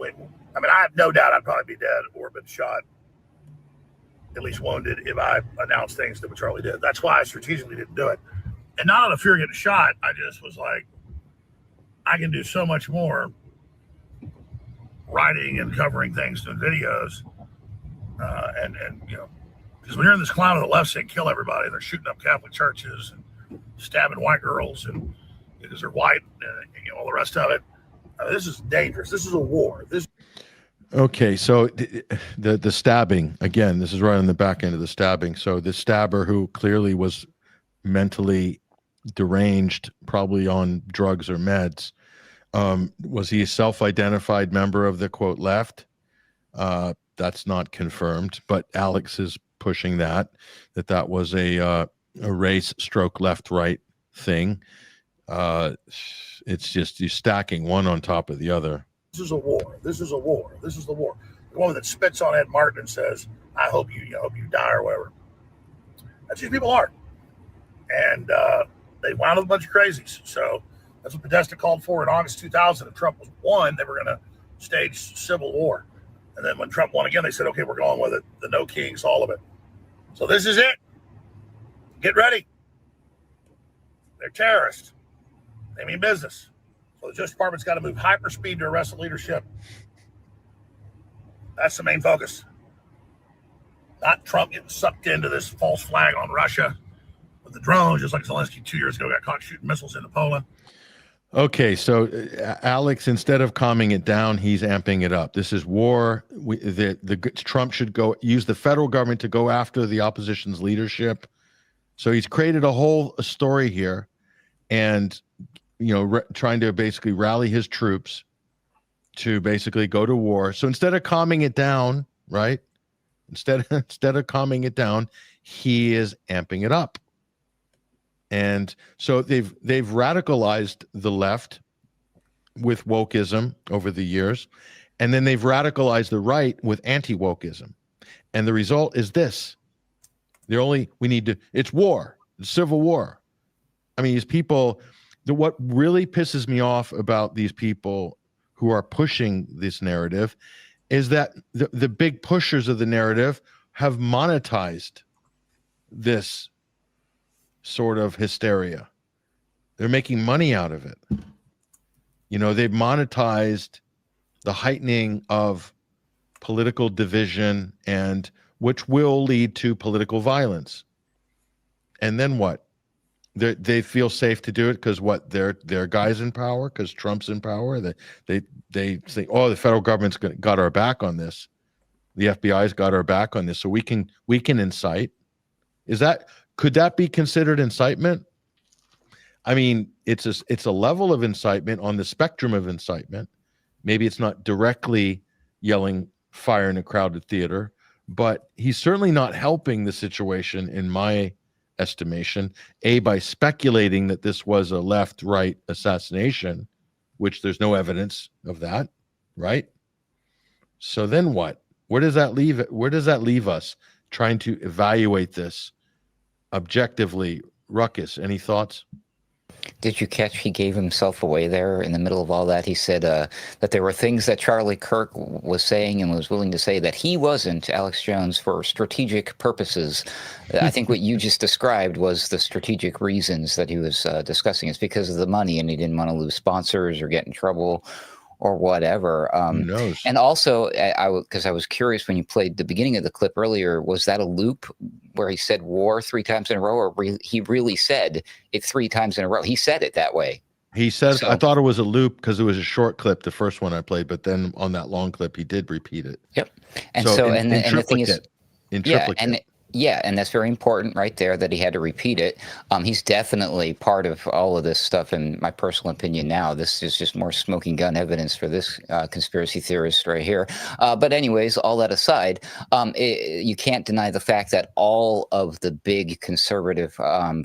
I have no doubt I'd probably be dead or been shot, at least wounded, if I announced things that Charlie did. That's why I strategically didn't do it. And not out of fear of getting shot. I just was like, I can do so much more writing and covering things and videos. Because when you're in this clown on the left saying kill everybody, they're shooting up Catholic churches and stabbing white girls and because they're white and all the rest of it. This is dangerous. This is a war. Okay, so the stabbing, again, this is right on the back end of the stabbing. So the stabber, who clearly was mentally deranged, probably on drugs or meds, was he a self-identified member of the, quote, left? That's not confirmed, but Alex is pushing that was a race stroke left-right thing. It's just you stacking one on top of the other. This is a war. This is a war. This is the war. The woman that spits on Ed Martin and says, I hope you die or whatever. That's who people are. And they wound up a bunch of crazies. So that's what Podesta called for in August 2000. If Trump was won, they were going to stage civil war. And then when Trump won again, they said, okay, we're going with it. The no kings, all of it. So this is it. Get ready. They're terrorists. They mean business. So the Justice Department's got to move hyperspeed to arrest the leadership. That's the main focus. Not Trump getting sucked into this false flag on Russia with the drones, just like Zelensky 2 years ago got caught shooting missiles into Poland. Okay, so Alex, instead of calming it down, he's amping it up. This is war. Trump should use the federal government to go after the opposition's leadership. So he's created a whole story here, and trying to basically rally his troops to basically go to war. So instead of calming it down, right? Instead of calming it down, he is amping it up. And so they've radicalized the left with wokeism over the years, and then they've radicalized the right with anti-wokeism. And the result is this. It's war, it's civil war. I mean, these people, what really pisses me off about these people who are pushing this narrative is that the big pushers of the narrative have monetized this sort of hysteria. They're making money out of it. They've monetized the heightening of political division, and which will lead to political violence. And then what? They feel safe to do it because what? They're guys in power, because Trump's in power. They think, oh, the federal government's got our back on this. The FBI's got our back on this, so we can incite. Could that be considered incitement? I mean, it's a level of incitement on the spectrum of incitement. Maybe it's not directly yelling fire in a crowded theater, but he's certainly not helping the situation, in my estimation, by speculating that this was a left-right assassination, which there's no evidence of that, right? So then what? Where does that leave us trying to evaluate this objectively? Ruckus, any thoughts? Did you catch he gave himself away there in the middle of all that? He said that there were things that Charlie Kirk was saying and was willing to say that he wasn't, Alex Jones, for strategic purposes. I think what you just described was the strategic reasons that he was discussing. It's because of the money, and he didn't want to lose sponsors or get in trouble or whatever. Who knows? And also, because I was curious when you played the beginning of the clip earlier, was that a loop where he said war 3 times in a row, or he really said it 3 times in a row? He said it that way, He said, So- I thought it was a loop because it was a short clip, the first one I played, but then on that long clip, he did repeat it. Yep. And so, in the thing is, triplicate. And that's very important right there that he had to repeat it. He's definitely part of all of this stuff, in my personal opinion now. This is just more smoking gun evidence for this conspiracy theorist right here. But anyways, all that aside, you can't deny the fact that all of the big conservative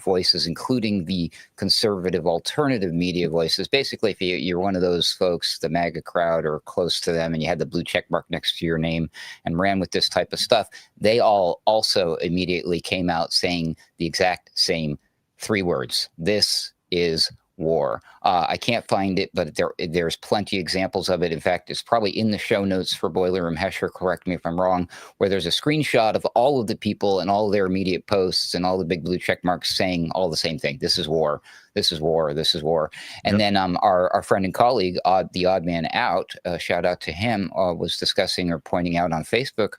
voices, including the conservative alternative media voices, basically if you're one of those folks, the MAGA crowd or close to them, and you had the blue check mark next to your name and ran with this type of stuff, they all also immediately came out saying the exact same 3 words: this is war. I can't find it, but there's plenty of examples of it. In fact, it's probably in the show notes for Boiler Room Hesher, correct me if I'm wrong, where there's a screenshot of all of the people and all of their immediate posts and all the big blue check marks saying all the same thing: this is war, this is war, this is war. And then our friend and colleague, the Odd Man Out, shout out to him, was discussing or pointing out on Facebook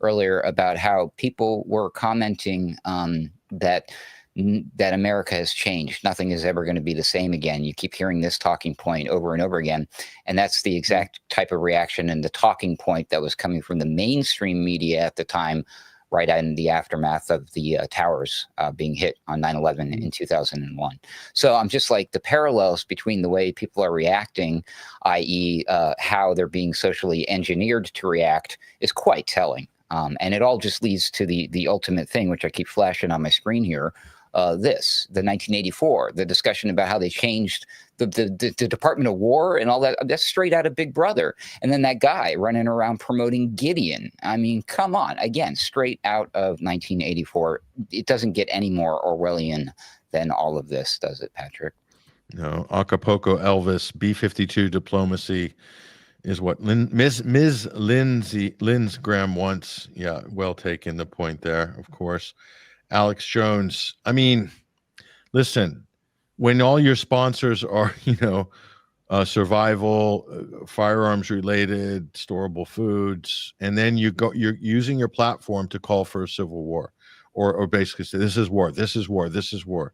earlier about how people were commenting that America has changed. Nothing is ever going to be the same again. You keep hearing this talking point over and over again. And that's the exact type of reaction and the talking point that was coming from the mainstream media at the time, right in the aftermath of the towers being hit on 9/11 in 2001. So I'm just like, the parallels between the way people are reacting, i.e. How they're being socially engineered to react, is quite telling. And it all just leads to the ultimate thing, which I keep flashing on my screen here. The 1984, the discussion about how they changed the Department of War and all that. That's straight out of Big Brother. And then that guy running around promoting Gideon. I mean, come on. Again, straight out of 1984. It doesn't get any more Orwellian than all of this, does it, Patrick? No. Acapulco Elvis, B-52 diplomacy is what Ms. Lindsay Graham wants. Yeah, well taken, the point there, of course. Alex Jones, I mean, listen, when all your sponsors are, survival, firearms related, storable foods, and then you're using your platform to call for a civil war, or basically say this is war, this is war, this is war.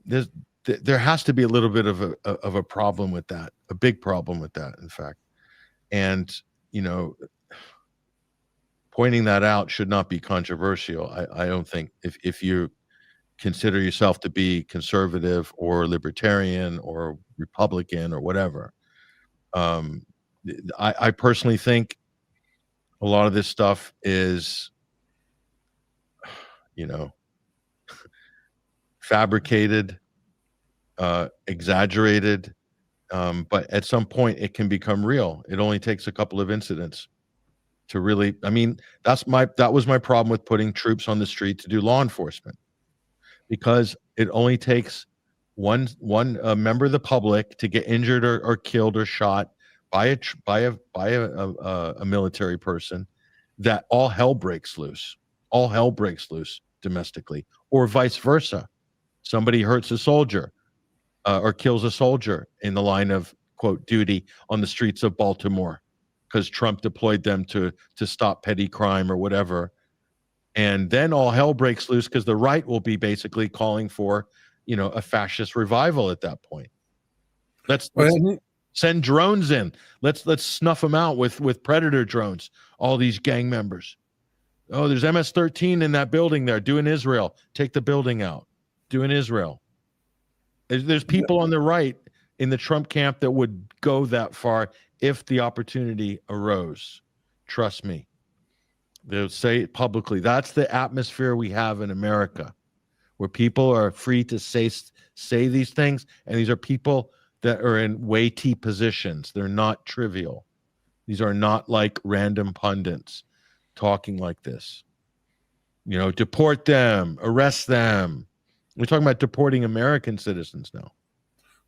There has to be a little bit of a problem with that, a big problem with that, in fact. And, pointing that out should not be controversial. I don't think if you consider yourself to be conservative or libertarian or Republican or whatever. I personally think a lot of this stuff is, fabricated, exaggerated, but at some point it can become real. It only takes a couple of incidents to really, that was my problem with putting troops on the street to do law enforcement, because it only takes one member of the public to get injured or killed or shot by a military person, that all hell breaks loose. All hell breaks loose domestically, or vice versa. Somebody hurts a soldier or kills a soldier in the line of, quote, duty on the streets of Baltimore, because Trump deployed them to stop petty crime or whatever. And then all hell breaks loose because the right will be basically calling for, a fascist revival at that point. Let's send drones in. Let's snuff them out with Predator drones, all these gang members. Oh, there's MS-13 in that building there. Do in Israel. Take the building out. Do in Israel. There's people on the right in the Trump camp that would go that far if the opportunity arose. Trust me. They'll say it publicly. That's the atmosphere we have in America, where people are free to say these things, and these are people that are in weighty positions. They're not trivial. These are not like random pundits talking like this. Deport them, arrest them. We're talking about deporting American citizens now.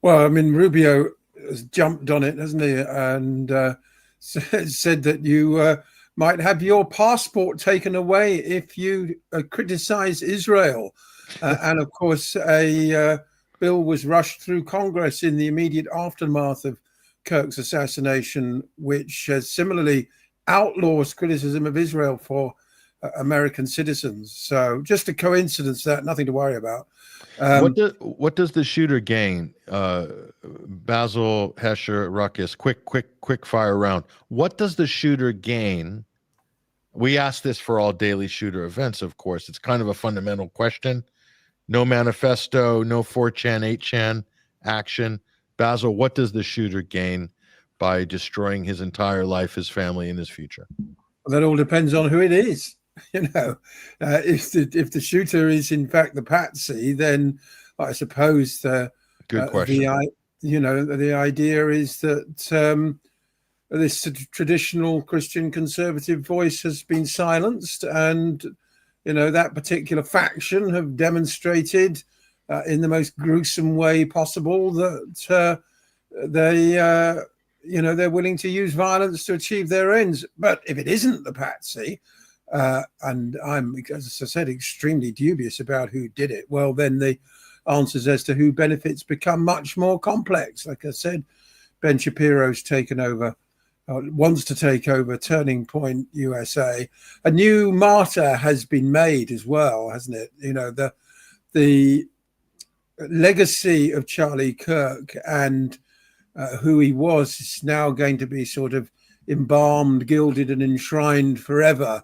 Well, I mean, Rubio has jumped on it, hasn't he? And said that you might have your passport taken away if you criticize Israel. And of course, a bill was rushed through Congress in the immediate aftermath of Kirk's assassination, which similarly outlaws criticism of Israel for American citizens. So just a coincidence, that nothing to worry about. What does the shooter gain? Basil, Hesher, Ruckus, quick fire round. What does the shooter gain? We ask this for all daily shooter events, of course. It's kind of a fundamental question. No manifesto, no 4chan, 8chan action. Basil, what does the shooter gain by destroying his entire life, his family, and his future? Well, that all depends on who it is. If the shooter is in fact the patsy, then I suppose good question. The idea is that this traditional Christian conservative voice has been silenced, and that particular faction have demonstrated in the most gruesome way possible that they're willing to use violence to achieve their ends. But if it isn't the patsy, and I'm, as I said, extremely dubious about who did it, well, then the answers as to who benefits become much more complex. Like I said, Ben Shapiro's taken over, wants to take over Turning Point USA. A new martyr has been made as well, hasn't it? The legacy of Charlie Kirk and who he was is now going to be sort of embalmed, gilded, and enshrined forever.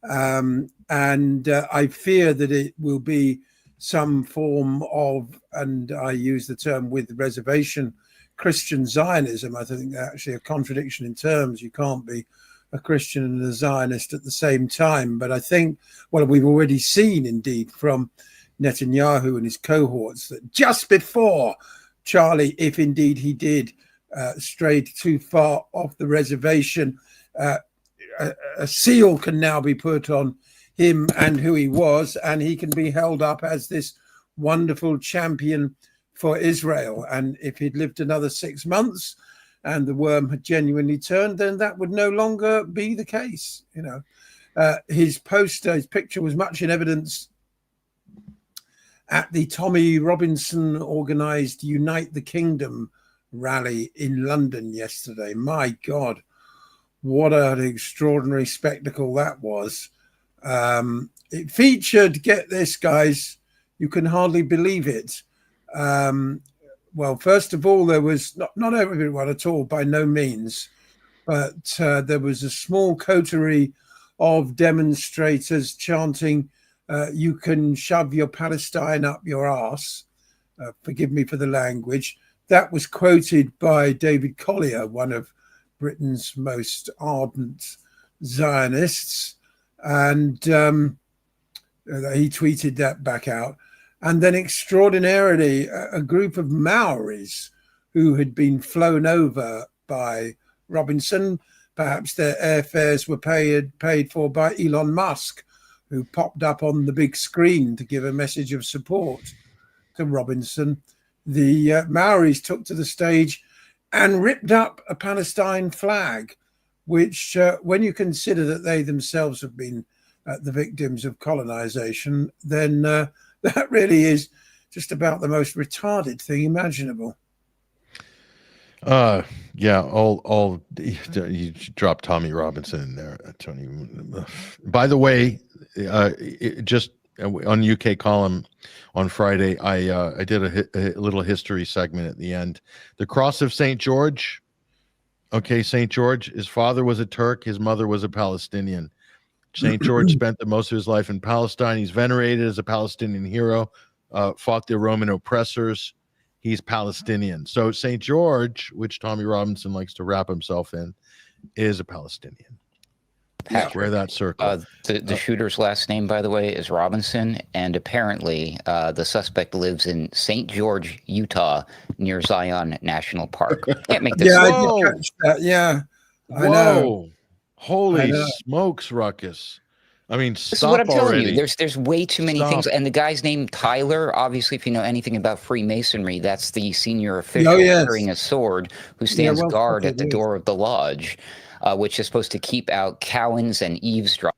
And I fear that it will be some form of, and I use the term with reservation, Christian Zionism. I think actually a contradiction in terms. You can't be a Christian and a Zionist at the same time. But I think, well, we've already seen indeed from Netanyahu and his cohorts that just before Charlie, if indeed he did stray too far off the reservation, a seal can now be put on him and who he was, and he can be held up as this wonderful champion for Israel. And if he'd lived another 6 months and the worm had genuinely turned, then that would no longer be the case. His poster, his picture was much in evidence at the Tommy Robinson organized Unite the Kingdom rally in London yesterday. My God, what an extraordinary spectacle that was. It featured, get this, guys, you can hardly believe it. Well, first of all, there was not everyone at all, by no means, but there was a small coterie of demonstrators chanting, you can shove your Palestine up your arse. Forgive me for the language. That was quoted by David Collier, one of Britain's most ardent Zionists. And he tweeted that back out. And then extraordinarily, a group of Maoris who had been flown over by Robinson, perhaps their airfares were paid for by Elon Musk, who popped up on the big screen to give a message of support to Robinson. The Maoris took to the stage and ripped up a Palestine flag, which, when you consider that they themselves have been the victims of colonization, then that really is just about the most retarded thing imaginable. Yeah, all you dropped Tommy Robinson in there, Tony. By the way, just on UK Column on Friday, I did a little history segment at the end. The Cross of St. George. Okay, St. George, his father was a Turk, his mother was a Palestinian. St. George spent the most of his life in Palestine. He's venerated as a Palestinian hero, fought the Roman oppressors. He's Palestinian. So St. George, which Tommy Robinson likes to wrap himself in, is a Palestinian. Patrick, Square that circle. The shooter's last name, by the way, is Robinson, and apparently the suspect lives in St. George, Utah, near Zion National Park. Can't make this. Yeah, up. I did catch that. Yeah, I Whoa! know. Holy smokes, Ruckus! I mean, This is what I'm telling already. you. There's way too many things, and the guy's named Tyler. Obviously, if you know anything about Freemasonry, that's the senior official carrying a sword who stands guard at the door of the lodge, which is supposed to keep out Cowans and eavesdroppers.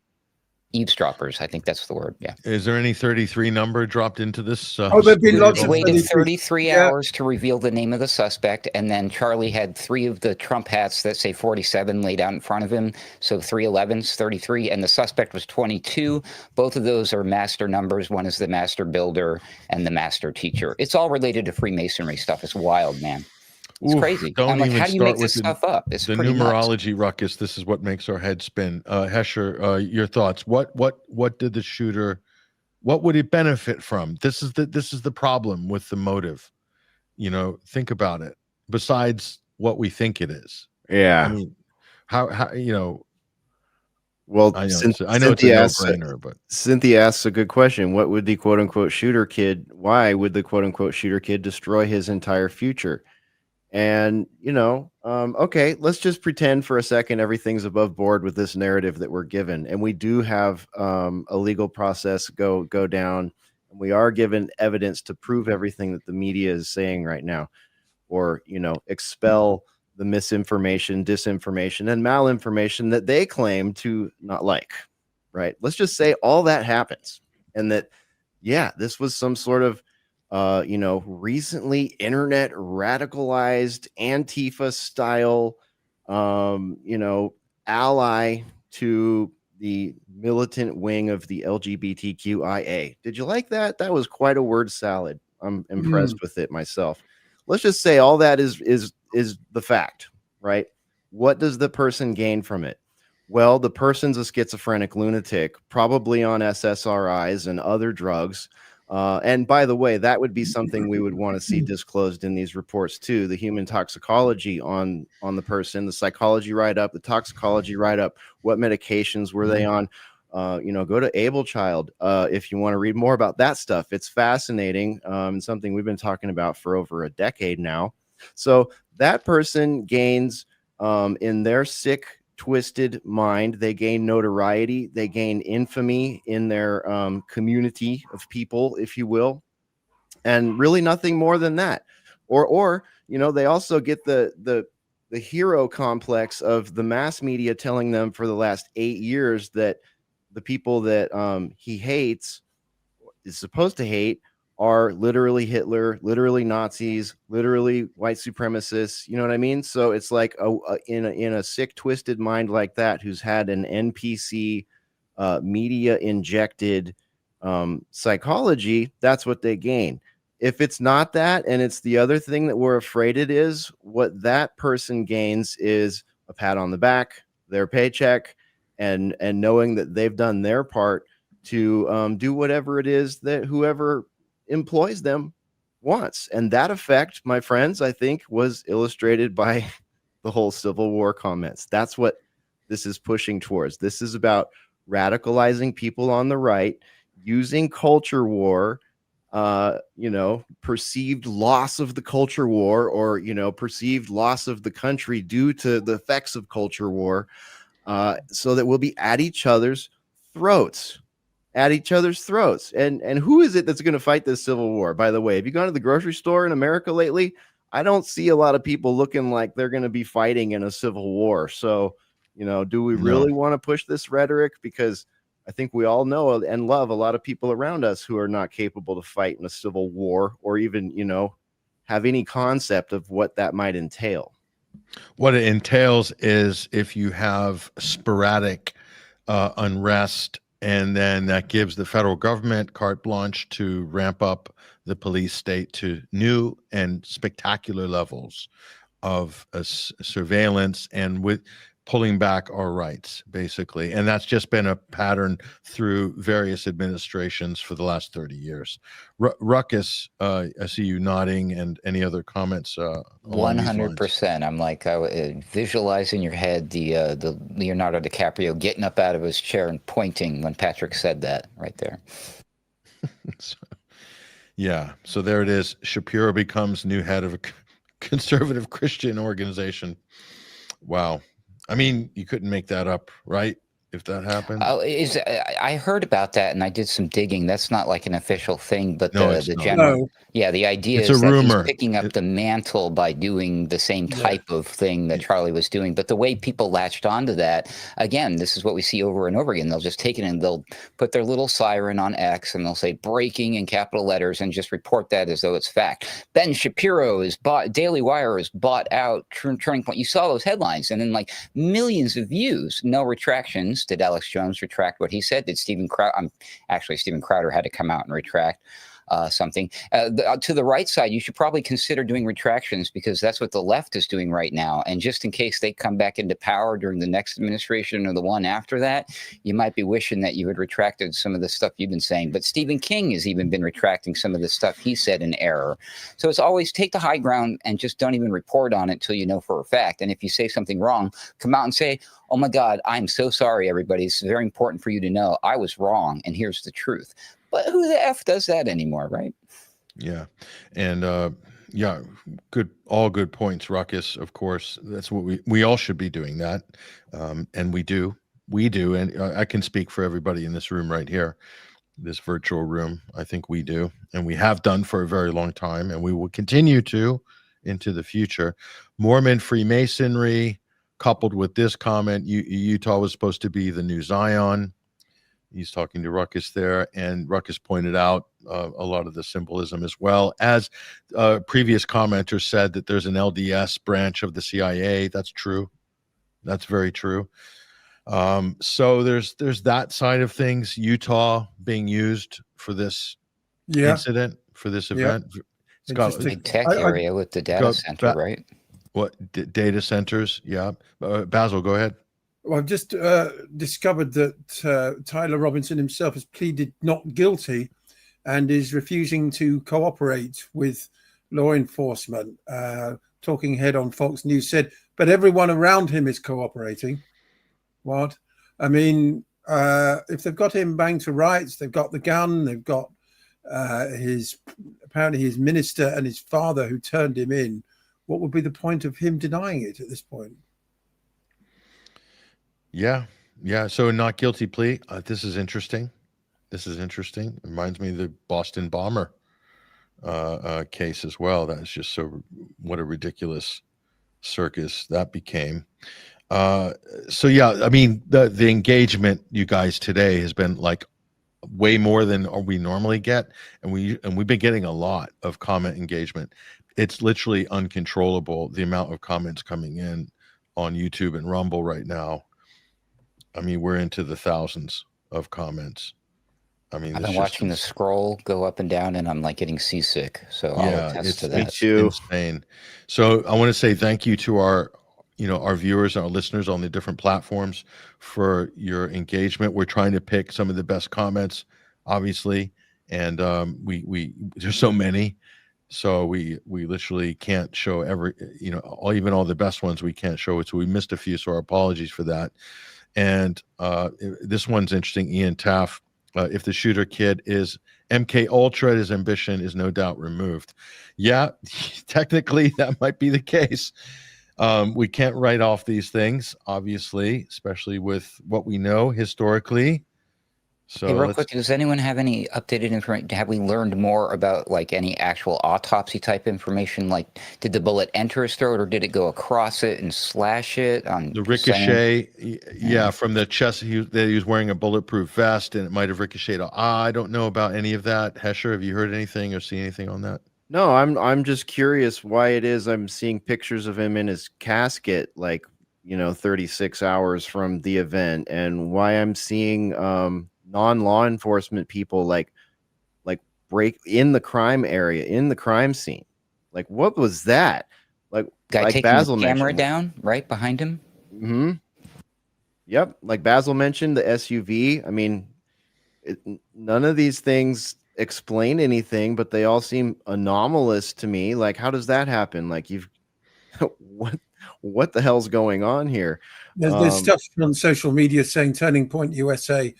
eavesdroppers. I think that's the word. Yeah. Is there any 33 number dropped into this? Oh, there've been story lots at It of all? waited 33. 33 Yeah. hours to reveal the name of the suspect, and then Charlie had 3 of the Trump hats that say 47 laid out in front of him, so 311's 33, and the suspect was 22. Both of those are master numbers. One is the master builder and the master teacher. It's all related to Freemasonry stuff. It's wild, man. It's Oof, crazy. don't I'm like, even how do you make start this with stuff up? It's the pretty nuts. numerology, Ruckus. This is what makes our head spin. Hesher, your thoughts. What did the shooter, what would it benefit from? This is the problem with the motive. You know, think about it. Besides what we think it is. Yeah. I mean, how you know, Well, I know Cynthia it's a no-brainer, but Cynthia asks a good question. What would the quote unquote shooter kid, why would the quote unquote shooter kid destroy his entire future? And, okay, let's just pretend for a second everything's above board with this narrative that we're given. And we do have a legal process go down. And we are given evidence to prove everything that the media is saying right now, or, expel the misinformation, disinformation, and malinformation that they claim to not like, right? Let's just say all that happens and that, yeah, this was some sort of, recently internet radicalized Antifa style, ally to the militant wing of the LGBTQIA. Did you like that? That was quite a word salad. I'm impressed with it myself. Let's just say all that is the fact, right? What does the person gain from it? Well, the person's a schizophrenic lunatic, probably on SSRIs and other drugs. And by the way, that would be something we would want to see disclosed in these reports too. The human toxicology on the person, the psychology write-up, the toxicology write-up, what medications were they on? Go to Able Child if you want to read more about that stuff. It's fascinating and something we've been talking about for over a decade now. So that person gains in their sick, twisted mind, they gain notoriety, they gain infamy in their community of people, if you will, and really nothing more than that. Or they also get the hero complex of the mass media telling them for the last 8 years that the people that he hates, is supposed to hate, are literally Hitler, literally Nazis, literally white supremacists. You know what I mean? So it's like in a sick, twisted mind like that, who's had an NPC media injected psychology, that's what they gain. If it's not that, and it's the other thing that we're afraid it is, what that person gains is a pat on the back, their paycheck, and knowing that they've done their part to do whatever it is that whoever employs them wants. And that effect, my friends, I think was illustrated by the whole Civil War comments. That's what this is pushing towards. This is about radicalizing people on the right, using culture war, perceived loss of the culture war, or, perceived loss of the country due to the effects of culture war, so that we'll be at each other's throats. And who is it that's going to fight this civil war? By the way, have you gone to the grocery store in America lately? I don't see a lot of people looking like they're going to be fighting in a civil war. So, do we really want to push this rhetoric? Because I think we all know and love a lot of people around us who are not capable to fight in a civil war, or even, have any concept of what that might entail. What it entails is if you have sporadic unrest, and then that gives the federal government carte blanche to ramp up the police state to new and spectacular levels of surveillance, and with pulling back our rights, basically. And that's just been a pattern through various administrations for the last 30 years. Ruckus, I see you nodding, and any other comments? 100%. I'm like, visualize in your head the Leonardo DiCaprio getting up out of his chair and pointing when Patrick said that right there. So there it is. Shapiro becomes new head of a conservative Christian organization. Wow. I mean, you couldn't make that up, right? if that happened? Oh, I heard about that and I did some digging. That's not like an official thing, but No, the it's the not. general, No. yeah, the idea It's is a that he's rumor. picking up the mantle by doing the same Yeah. type of thing that Charlie was doing. But the way people latched onto that, again, this is what we see over and over again. They'll just take it and they'll put their little siren on X and they'll say breaking in capital letters and just report that as though it's fact. Ben Shapiro is bought, Daily Wire is bought out, Turning Point. You saw those headlines and then like millions of views, no retractions. Did Alex Jones retract what he said? Did Stephen Crowder? Actually, Stephen Crowder had to come out and retract something. To the right side, you should probably consider doing retractions because that's what the left is doing right now. And just in case they come back into power during the next administration or the one after that, you might be wishing that you had retracted some of the stuff you've been saying. But Stephen King has even been retracting some of the stuff he said in error. So it's always take the high ground and just don't even report on it until you know for a fact. And if you say something wrong, come out and say, oh my God, I'm so sorry, everybody. It's very important for you to know I was wrong and here's the truth. But who the F does that anymore, right? Yeah. And yeah, all good points, Ruckus. Of course, that's what we all should be doing that. And we do. And I can speak for everybody in this room right here, this virtual room. I think we do. And we have done for a very long time. And we will continue to into the future. Mormon Freemasonry, coupled with this comment, Utah was supposed to be the new Zion. He's talking to Ruckus there, and Ruckus pointed out a lot of the symbolism as well. As previous commenters said that there's an LDS branch of the CIA. That's true. That's very true. So there's that side of things. Utah being used for this incident, for this event. It's got a big tech area with the data center, right? What data centers? Yeah. Basil, go ahead. Well, I've just discovered that Tyler Robinson himself has pleaded not guilty and is refusing to cooperate with law enforcement. Talking head on Fox News said, but everyone around him is cooperating. What? I mean, if they've got him banged to rights, they've got the gun, they've got apparently his minister and his father who turned him in. What would be the point of him denying it at this point? Yeah. So not guilty plea. This is interesting. Reminds me of the Boston bomber case as well. That's just what a ridiculous circus that became. So yeah, I mean the engagement you guys today has been like way more than we normally get, and we've been getting a lot of comment engagement. It's literally uncontrollable the amount of comments coming in on YouTube and Rumble right now. I mean, we're into the thousands of comments. I mean, I've been watching the scroll go up and down, and I'm like getting seasick. So I'll attest to that. It's insane. So I want to say thank you to our viewers, our listeners on the different platforms for your engagement. We're trying to pick some of the best comments, obviously, and there's so many, so we literally can't show even all the best ones we can't show it. So we missed a few, so our apologies for that. And this one's interesting. Ian Taff, if the shooter kid is MK Ultra, his ambition is no doubt removed. Yeah, technically that might be the case. We can't write off these things, obviously, especially with what we know historically. So hey, real quick, does anyone have any updated information? Have we learned more about like any actual autopsy type information? Like, did the bullet enter his throat or did it go across it and slash it? On the ricochet, from the chest. He was wearing a bulletproof vest, and it might have ricocheted. I don't know about any of that. Hesher, have you heard anything or seen anything on that? No, I'm just curious why it is I'm seeing pictures of him in his casket, 36 hours from the event, and why I'm seeing non-law enforcement people like break in the crime area, in the crime scene. Like, what was that? Like taking Basil the camera mentioned, down right behind him. Mm-hmm. Yep, like Basil mentioned, the SUV. I mean, none of these things explain anything, but they all seem anomalous to me. Like, how does that happen? Like, what the hell's going on here? There's stuff on social media saying Turning Point USA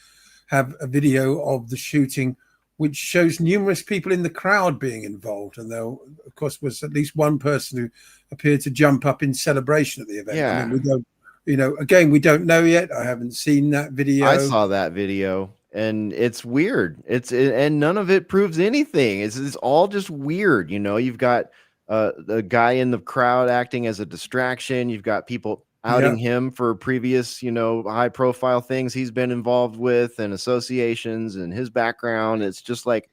have a video of the shooting which shows numerous people in the crowd being involved, and there of course was at least one person who appeared to jump up in celebration at the event. Yeah. I mean, You know, again, we don't know yet. I haven't seen that video. I saw that video, and it's weird. And none of it proves anything. It's all just weird. You know, you've got the guy in the crowd acting as a distraction. You've got people outing him for previous, you know, high profile things he's been involved with and associations and his background. It's just like,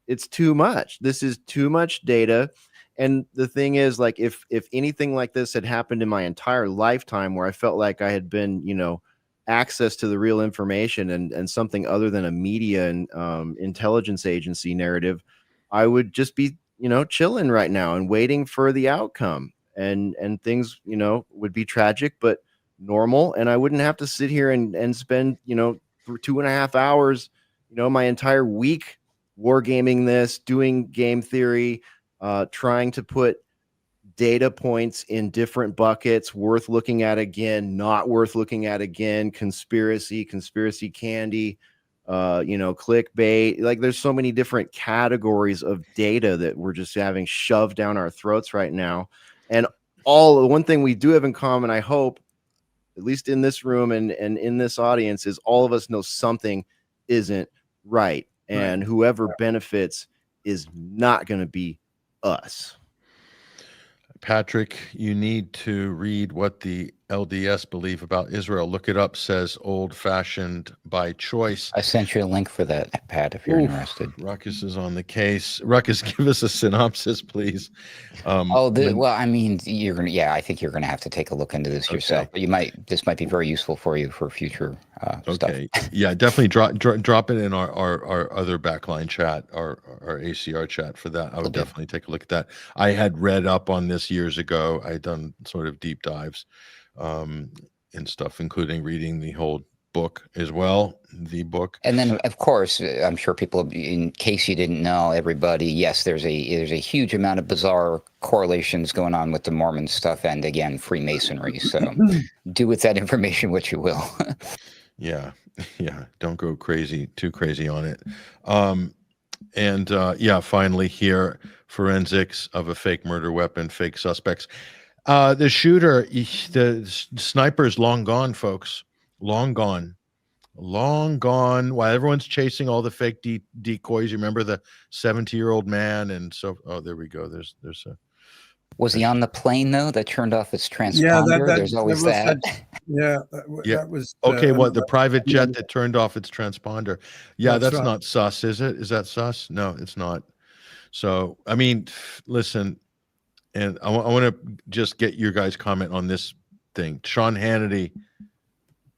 it's too much. This is too much data. And the thing is, like, if anything like this had happened in my entire lifetime, where I felt like I had been, you know, access to the real information and something other than a media and intelligence agency narrative, I would just be, you know, chilling right now and waiting for the outcome. And things, you know, would be tragic, but normal. And I wouldn't have to sit here and spend, you know, for 2.5 hours, you know, my entire week wargaming this, doing game theory, trying to put data points in different buckets, worth looking at again, not worth looking at again, conspiracy candy, you know, clickbait. Like, there's so many different categories of data that we're just having shoved down our throats right now. And one thing we do have in common, I hope, at least in this room and in this audience, is all of us know something isn't right. And whoever benefits is not going to be us. Patrick, you need to read what the LDS believe about Israel. Look it up. Says old-fashioned by choice. I sent you a link for that, Pat, if you're interested. Ruckus is on the case. Ruckus, give us a synopsis, please. Well, I mean, I think you're gonna have to take a look into this yourself. But this might be very useful for you for future stuff. Yeah, definitely drop it in our other backline chat, our ACR chat for that. I would definitely take a look at that. I had read up on this years ago. I had done sort of deep dives and stuff, including reading the whole book as well, the book. And then, of course, I'm sure people, in case you didn't know, everybody, yes, there's a huge amount of bizarre correlations going on with the Mormon stuff, and again, Freemasonry. So do with that information what you will. Yeah, don't go too crazy on it. Finally here, forensics of a fake murder weapon, fake suspects. The shooter, the sniper is long gone, folks. Long gone. While everyone's chasing all the fake decoys, you remember the 70-year-old man? And so, there we go. There's a. Was he on the plane though that turned off its transponder? There's always that. That was okay. The private jet that turned off its transponder? Yeah, that's not sus, is it? Is that sus? No, it's not. So, I mean, listen, and I want to just get your guys' comment on this thing. Sean Hannity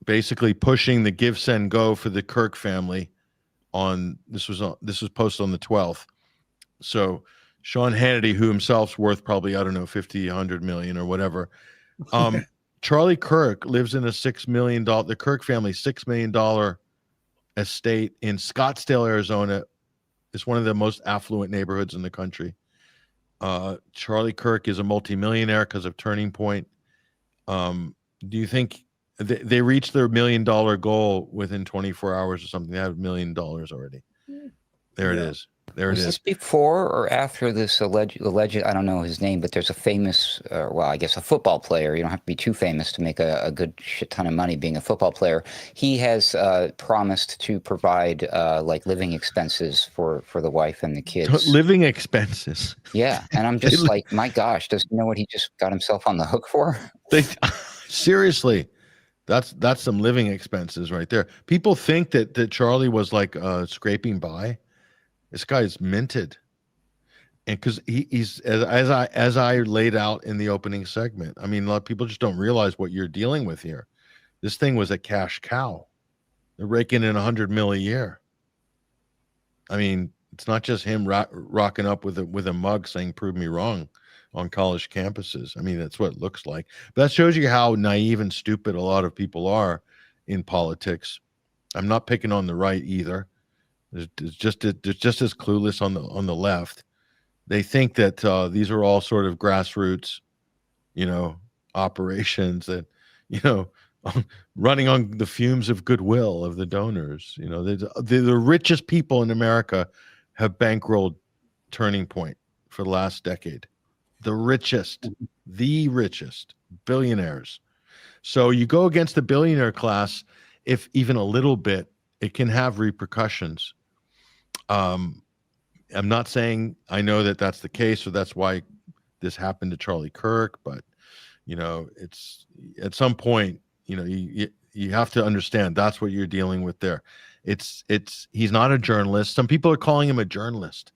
basically pushing the give, send, go for the Kirk family. This was posted on the 12th. So Sean Hannity, who himself's worth probably, I don't know, 50, 100 million or whatever. Charlie Kirk lives in a $6 million, the Kirk family, $6 million estate in Scottsdale, Arizona. It's one of the most affluent neighborhoods in the country. Charlie Kirk is a multimillionaire because of Turning Point. Do you think they reached their $1 million goal within 24 hours or something? They have $1 million already. There it is. Was this before or after this alleged? I don't know his name, but there's a famous, I guess a football player. You don't have to be too famous to make a good shit ton of money being a football player. He has promised to provide like living expenses for the wife and the kids. Living expenses. Yeah, and I'm just like, my gosh, does he know what he just got himself on the hook for? Seriously. That's some living expenses right there. People think that Charlie was like scraping by. This guy's minted, and because he's as I laid out in the opening segment. I mean, a lot of people just don't realize what you're dealing with here. This thing was a cash cow. They're raking in $100 million a year. I mean, it's not just him rocking up with a mug saying "Prove me wrong" on college campuses. I mean, that's what it looks like. But that shows you how naive and stupid a lot of people are in politics. I'm not picking on the right either. It's just as clueless on the left. They think that these are all sort of grassroots, operations that, running on the fumes of goodwill of the donors. The richest people in America have bankrolled Turning Point for the last decade. The richest billionaires. So you go against the billionaire class, if even a little bit, it can have repercussions. I'm not saying I know that that's the case, or that's why this happened to Charlie Kirk, but it's at some point, you have to understand that's what you're dealing with there. He's not a journalist. Some people are calling him a journalist.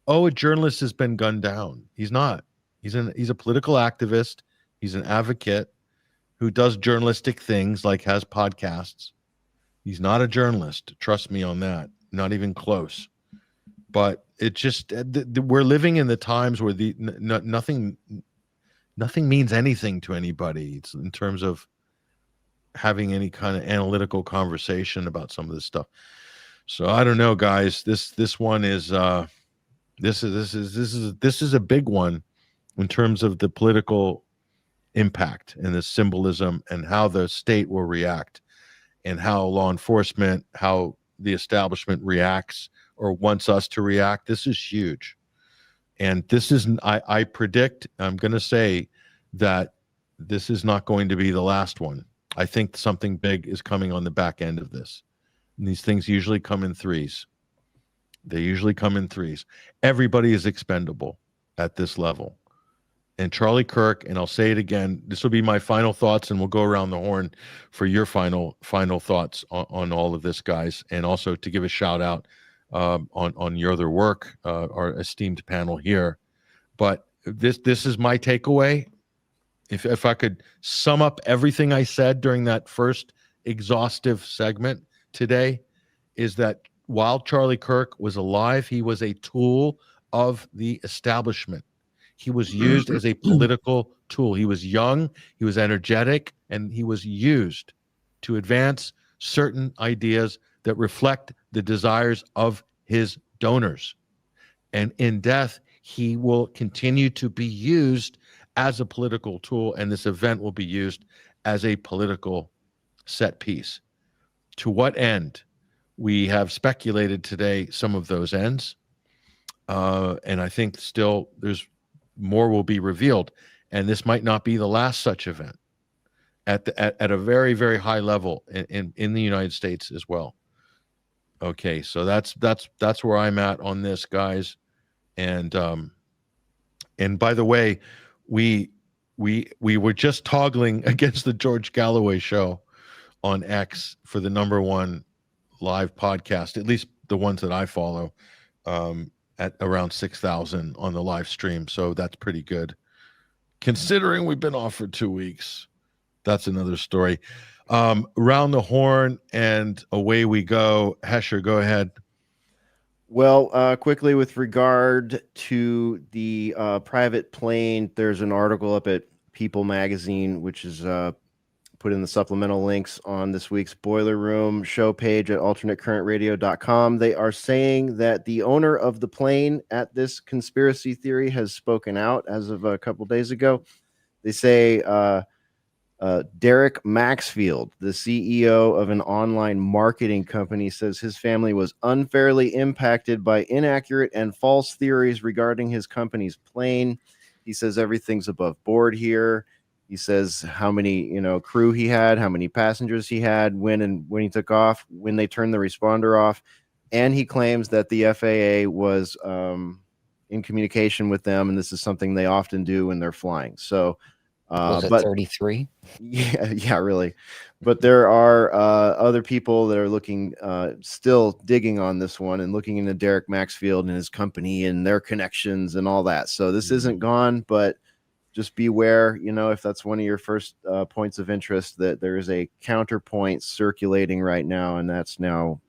Oh, a journalist has been gunned down. He's not. He's a political activist. He's an advocate who does journalistic things, like has podcasts. He's not a journalist. Trust me on that. Not even close. But it just we're living in the times where nothing means anything to anybody. It's in terms of having any kind of analytical conversation about some of this stuff. So I don't know, guys. This one is this is a big one in terms of the political impact and the symbolism and how the state will react, and how law enforcement, how the establishment reacts or wants us to react. This is huge. And this is, I predict, I'm going to say that this is not going to be the last one. I think something big is coming on the back end of this. And these things usually come in threes. They usually come in threes. Everybody is expendable at this level. And Charlie Kirk, and I'll say it again, this will be my final thoughts, and we'll go around the horn for your final thoughts on all of this, guys. And also to give a shout out on your other work, our esteemed panel here. But this is my takeaway. If I could sum up everything I said during that first exhaustive segment today, is that while Charlie Kirk was alive, he was a tool of the establishment. He was used as a political tool. He was young, he was energetic, and he was used to advance certain ideas that reflect the desires of his donors. And in death, he will continue to be used as a political tool, and this event will be used as a political set piece. To what end? We have speculated today some of those ends, and I think still there's more will be revealed, and this might not be the last such event at a very, very high level in the United States as well. Okay, so that's where I'm at on this, guys. And by the way, we were just toggling against the George Galloway show on X for the #1 live podcast, at least the ones that I follow, at around 6,000 on the live stream. So that's pretty good, considering we've been off for 2 weeks. That's another story. Round the horn and away we go. Hesher, go ahead. Well, quickly with regard to the private plane, there's an article up at People Magazine, which is put in the supplemental links on this week's Boiler Room show page at alternatecurrentradio.com. They are saying that the owner of the plane at this conspiracy theory has spoken out as of a couple days ago. They say Derek Maxfield, the CEO of an online marketing company, says his family was unfairly impacted by inaccurate and false theories regarding his company's plane. He says everything's above board here. He says how many, crew he had, how many passengers he had, when he took off, when they turned the responder off. And he claims that the FAA was in communication with them, and this is something they often do when they're flying. So, was it 33? Yeah, really. But there are other people that are looking, still digging on this one and looking into Derek Maxfield and his company and their connections and all that. So this isn't gone, but just beware, if that's one of your first points of interest, that there is a counterpoint circulating right now, and that's now,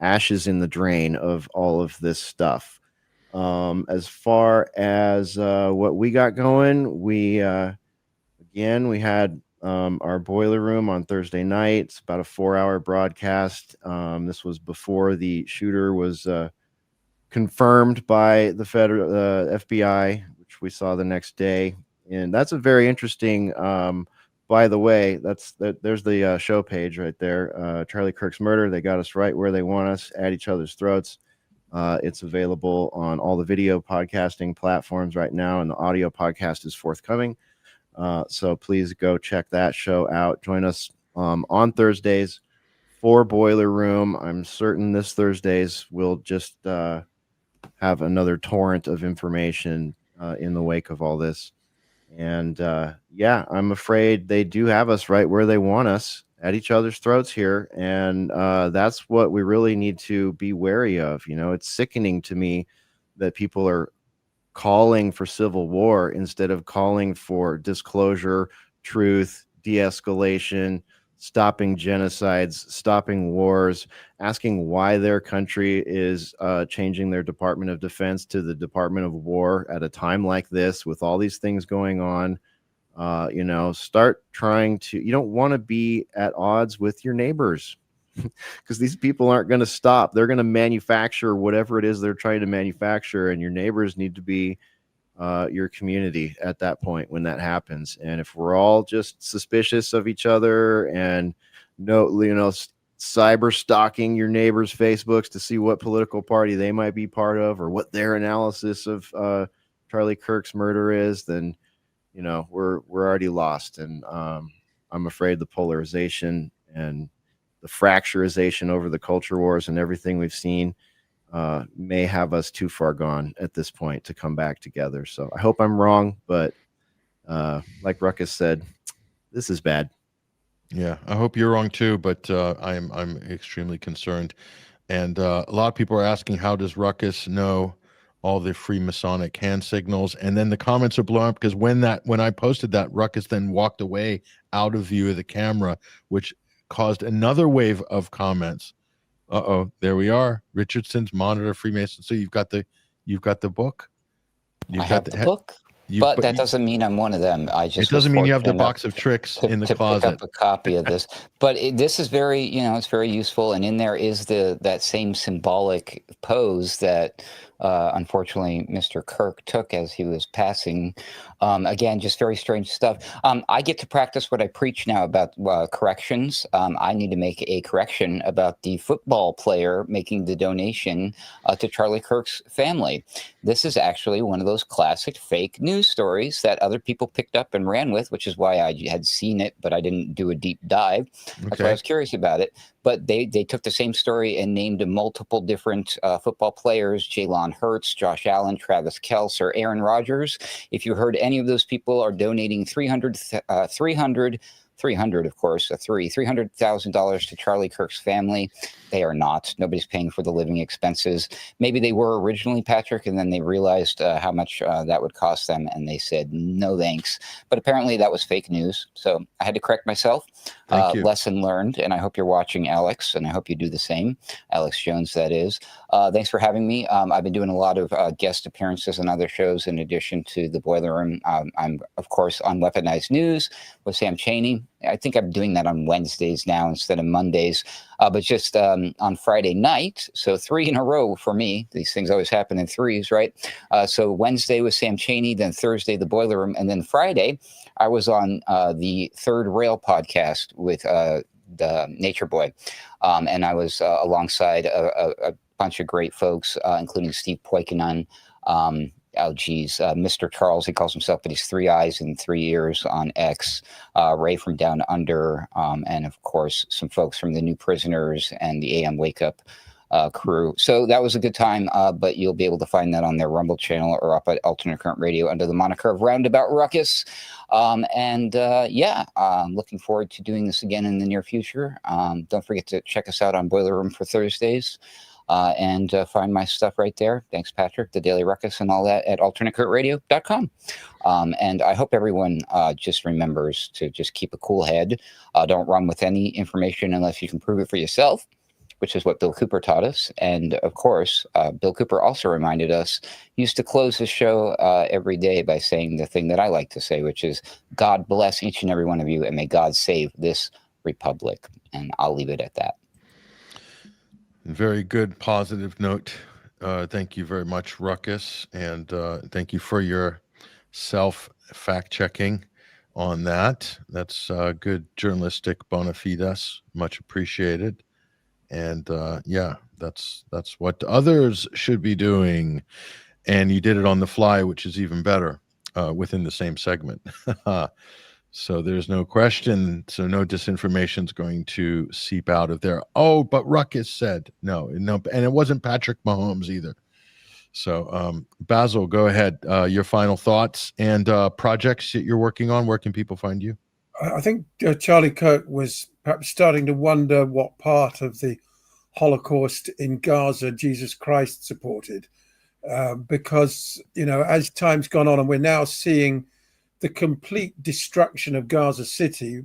ashes in the drain of all of this stuff. As far as what we got going, we had our Boiler Room on Thursday night. It's about a 4-hour broadcast. This was before the shooter was confirmed by the federal FBI, which we saw the next day. And that's a very interesting, by the way, there's the show page right there. Charlie Kirk's Murder. They got us right where they want us, at each other's throats. It's available on all the video podcasting platforms right now, and the audio podcast is forthcoming. So please go check that show out. Join us on Thursdays for Boiler Room. I'm certain this Thursdays we'll just have another torrent of information in the wake of all this. And yeah, I'm afraid they do have us right where they want us, at each other's throats here. And that's what we really need to be wary of. You know, it's sickening to me that people are calling for civil war instead of calling for disclosure, truth, de-escalation, stopping genocides, stopping wars, asking why their country is changing their Department of Defense to the Department of War at a time like this with all these things going on. You know, start trying to, you don't want to be at odds with your neighbors because these people aren't going to stop. They're going to manufacture whatever it is they're trying to manufacture, and your neighbors need to be your community at that point when that happens. And if we're all just suspicious of each other and cyber stalking your neighbors' Facebooks to see what political party they might be part of or what their analysis of Charlie Kirk's murder is, then you know we're already lost. And I'm afraid the polarization and the fracturization over the culture wars and everything we've seen may have us too far gone at this point to come back together. So I hope I'm wrong, but like Ruckus said, this is bad. Yeah, I hope you're wrong too, but I'm extremely concerned. And a lot of people are asking, how does Ruckus know all the Freemasonic hand signals? And then the comments are blowing up because when I posted that, Ruckus then walked away out of view of the camera, which caused another wave of comments. There we are. Richardson's Monitor Freemason. So you've got the book. I have the book, but that doesn't mean I'm one of them. It doesn't mean you have the box of tricks in the closet. Pick up a copy of this, but this is very, it's very useful. And in there is that same symbolic pose that unfortunately Mr. Kirk took as he was passing. Again, just very strange stuff. I get to practice what I preach now about corrections. I need to make a correction about the football player making the donation to Charlie Kirk's family. This is actually one of those classic fake news stories that other people picked up and ran with, which is why I had seen it, but I didn't do a deep dive. That's why I was curious about it. But they took the same story and named multiple different football players: Jalen Hurts, Josh Allen, Travis Kelce, or Aaron Rodgers. If you heard any of those people are donating $300,000 to Charlie Kirk's family, they are not. Nobody's paying for the living expenses. Maybe they were originally, Patrick, and then they realized how much that would cost them, and they said no thanks. But apparently that was fake news, so I had to correct myself. Lesson learned, and I hope you're watching, Alex, and I hope you do the same. Alex Jones, that is. Thanks for having me. I've been doing a lot of guest appearances on other shows in addition to the Boiler Room. I'm, of course, on Weaponized News with Sam Chaney. I think I'm doing that on Wednesdays now instead of Mondays, but just on Friday night. So 3 in a row for me. These things always happen in threes, right? So Wednesday was Sam Chaney, then Thursday, the Boiler Room, and then Friday, I was on the Third Rail podcast with the Nature Boy. And I was alongside a bunch of great folks, including Steve Poikonen, Mr. Charles, he calls himself, but he's 3 eyes and 3 ears on X, Ray from Down Under, and of course, some folks from the New Prisoners and the AM Wake Up crew. So that was a good time, but you'll be able to find that on their Rumble channel or up at Alternate Current Radio under the moniker of Roundabout Ruckus. I'm looking forward to doing this again in the near future. Don't forget to check us out on Boiler Room for Thursdays. And find my stuff right there. Thanks, Patrick, the Daily Ruckus and all that at alternatecurrentradio.com. And I hope everyone just remembers to just keep a cool head. Don't run with any information unless you can prove it for yourself, which is what Bill Cooper taught us. And of course, Bill Cooper also reminded us, he used to close his show every day by saying the thing that I like to say, which is, God bless each and every one of you, and may God save this republic. And I'll leave it at that. Very good, positive note. Thank you very much, Ruckus, and thank you for your self-fact-checking on that. That's good journalistic bona fides, much appreciated. And that's what others should be doing. And you did it on the fly, which is even better. within the same segment. So there's no question. So no disinformation is going to seep out of there. Oh, but Ruckus said no, and it wasn't Patrick Mahomes either. So Basil, go ahead. Your final thoughts and projects that you're working on. Where can people find you? I think Charlie Kirk was perhaps starting to wonder what part of the Holocaust in Gaza Jesus Christ supported, because, you know, as time's gone on and we're now seeing the complete destruction of Gaza City,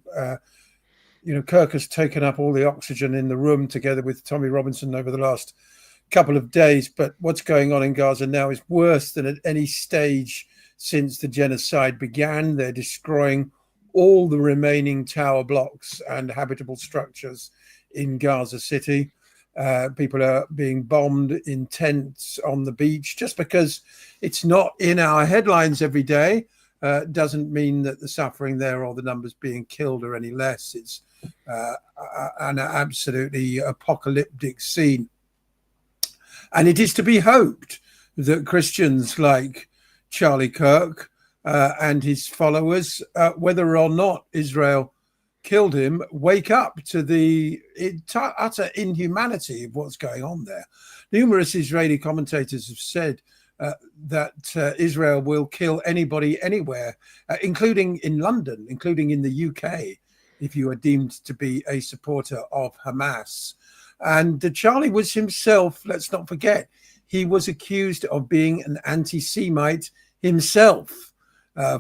you know, Kirk has taken up all the oxygen in the room together with Tommy Robinson over the last couple of days. But what's going on in Gaza now is worse than at any stage since the genocide began. They're destroying all the remaining tower blocks and habitable structures in Gaza City. People are being bombed in tents on the beach. Just because it's not in our headlines every day doesn't mean that the suffering there or the numbers being killed are any less. It's an absolutely apocalyptic scene. And it is to be hoped that Christians like Charlie Kirk and his followers, whether or not Israel killed him, wake up to the utter inhumanity of what's going on there. Numerous Israeli commentators have said that Israel will kill anybody anywhere, including in London, including in the UK, if you are deemed to be a supporter of Hamas. And Charlie was himself, let's not forget, he was accused of being an anti-Semite himself,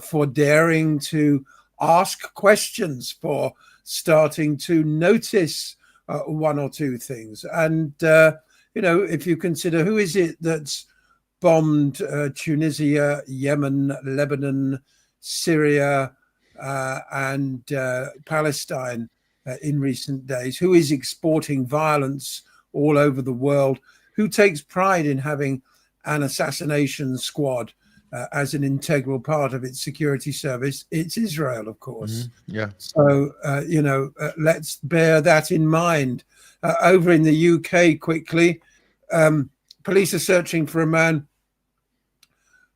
for daring to ask questions, for starting to notice one or two things. And, you know, if you consider who is it that's bombed Tunisia, Yemen, Lebanon, Syria, and Palestine in recent days, who is exporting violence all over the world, who takes pride in having an assassination squad as an integral part of its security service, it's Israel, of course. Mm-hmm. Yeah. So, you know, let's bear that in mind. Over in the UK, quickly, police are searching for a man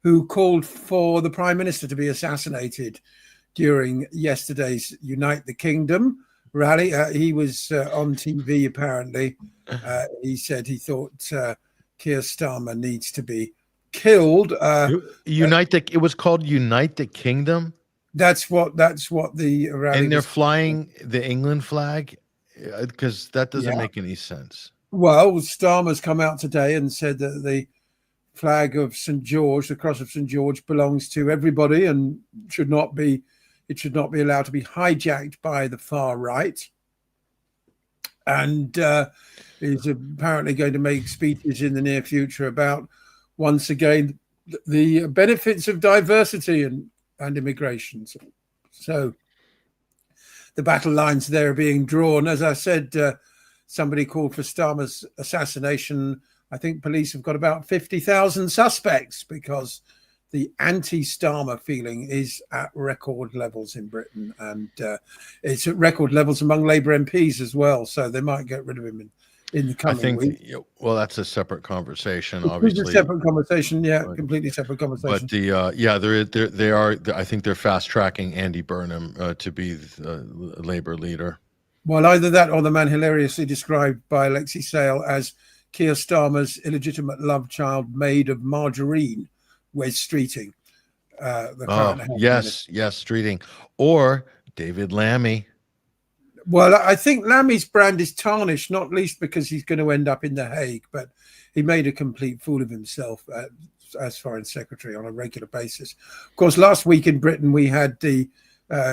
who called for the Prime Minister to be assassinated during yesterday's Unite the Kingdom rally. He was on TV, apparently. He said he thought Keir Starmer needs to be killed. It was called Unite the Kingdom. That's what the rally. And they're flying the England flag, because that doesn't make any sense. Well, Starmer's come out today and said that the flag of St. George, the cross of St. George, belongs to everybody and should not be allowed to be hijacked by the far right. And is apparently going to make speeches in the near future about, once again, the benefits of diversity and immigration. So the battle lines there are being drawn. As I said, somebody called for Starmer's assassination. I think police have got about 50,000 suspects because the anti-Starmer feeling is at record levels in Britain, and it's at record levels among Labour MPs as well. So they might get rid of him in the coming week. Well, that's a separate conversation, It's obviously. a separate conversation, completely separate conversation. But they are. I think they're fast tracking Andy Burnham to be the Labour leader. Well, either that or the man hilariously described by Alexi Sale as Keir Starmer's illegitimate love child made of margarine, Wes Streeting. Yes, Streeting. Or David Lammy. Well, I think Lammy's brand is tarnished, not least because he's going to end up in The Hague, but he made a complete fool of himself as Foreign Secretary on a regular basis. Of course, last week in Britain, we had the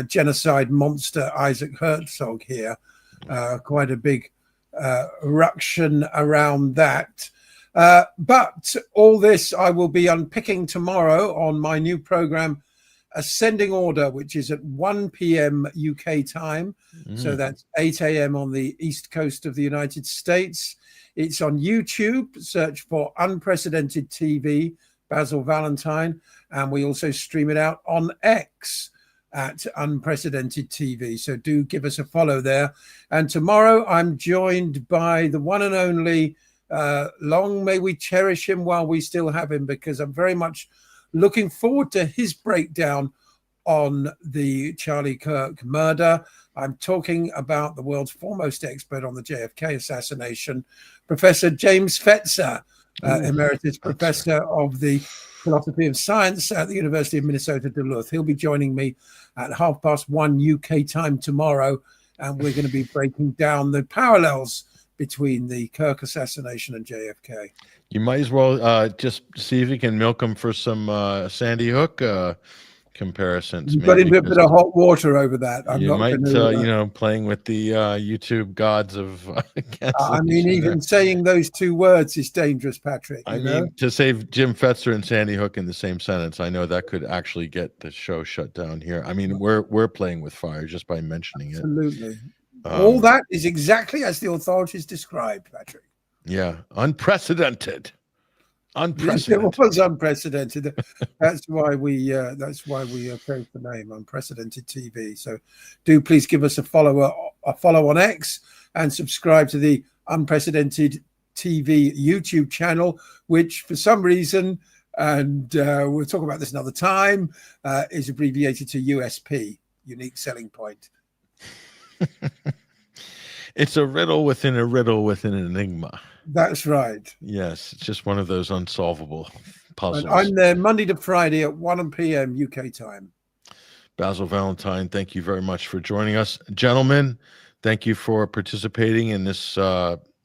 genocide monster Isaac Herzog here. Quite a big ruction around that. But all this I will be unpicking tomorrow on my new program, Ascending Order, which is at 1 p.m. UK time. So that's 8 a.m. on the east coast of the United States. It's on YouTube. Search for Unprecedented TV, Basil Valentine. And we also stream it out on X at Unprecedented TV. So do give us a follow there. And tomorrow I'm joined by the one and only, long may we cherish him while we still have him, because I'm very much looking forward to his breakdown on the Charlie Kirk murder. I'm talking about the world's foremost expert on the JFK assassination, Professor James Fetzer, Emeritus Professor of the Philosophy of Science at the University of Minnesota Duluth. He'll be joining me at 1:30 UK time tomorrow, and we're going to be breaking down the parallels between the Kirk assassination and JFK. You might as well just see if you can milk him for some Sandy Hook comparisons. You've got into a bit of hot water over that. I'm you not might, going to, playing with the YouTube gods of. I mean, even saying those two words is dangerous, Patrick. I mean, to save Jim Fetzer and Sandy Hook in the same sentence, I know that could actually get the show shut down here. I mean, we're playing with fire just by mentioning it. Absolutely. All that is exactly as the authorities described, Patrick. Yeah, unprecedented. It was unprecedented. That's why we chose the name Unprecedented TV. So do please give us a follow on X and subscribe to the Unprecedented TV YouTube channel, which for some reason, and we'll talk about this another time, is abbreviated to USP, unique selling point. It's a riddle within a riddle within an enigma. That's right. Yes, it's just one of those unsolvable puzzles. And I'm there Monday to Friday at 1 p.m. UK time. Basil, Valentine, thank you very much for joining us. Gentlemen, thank you for participating in this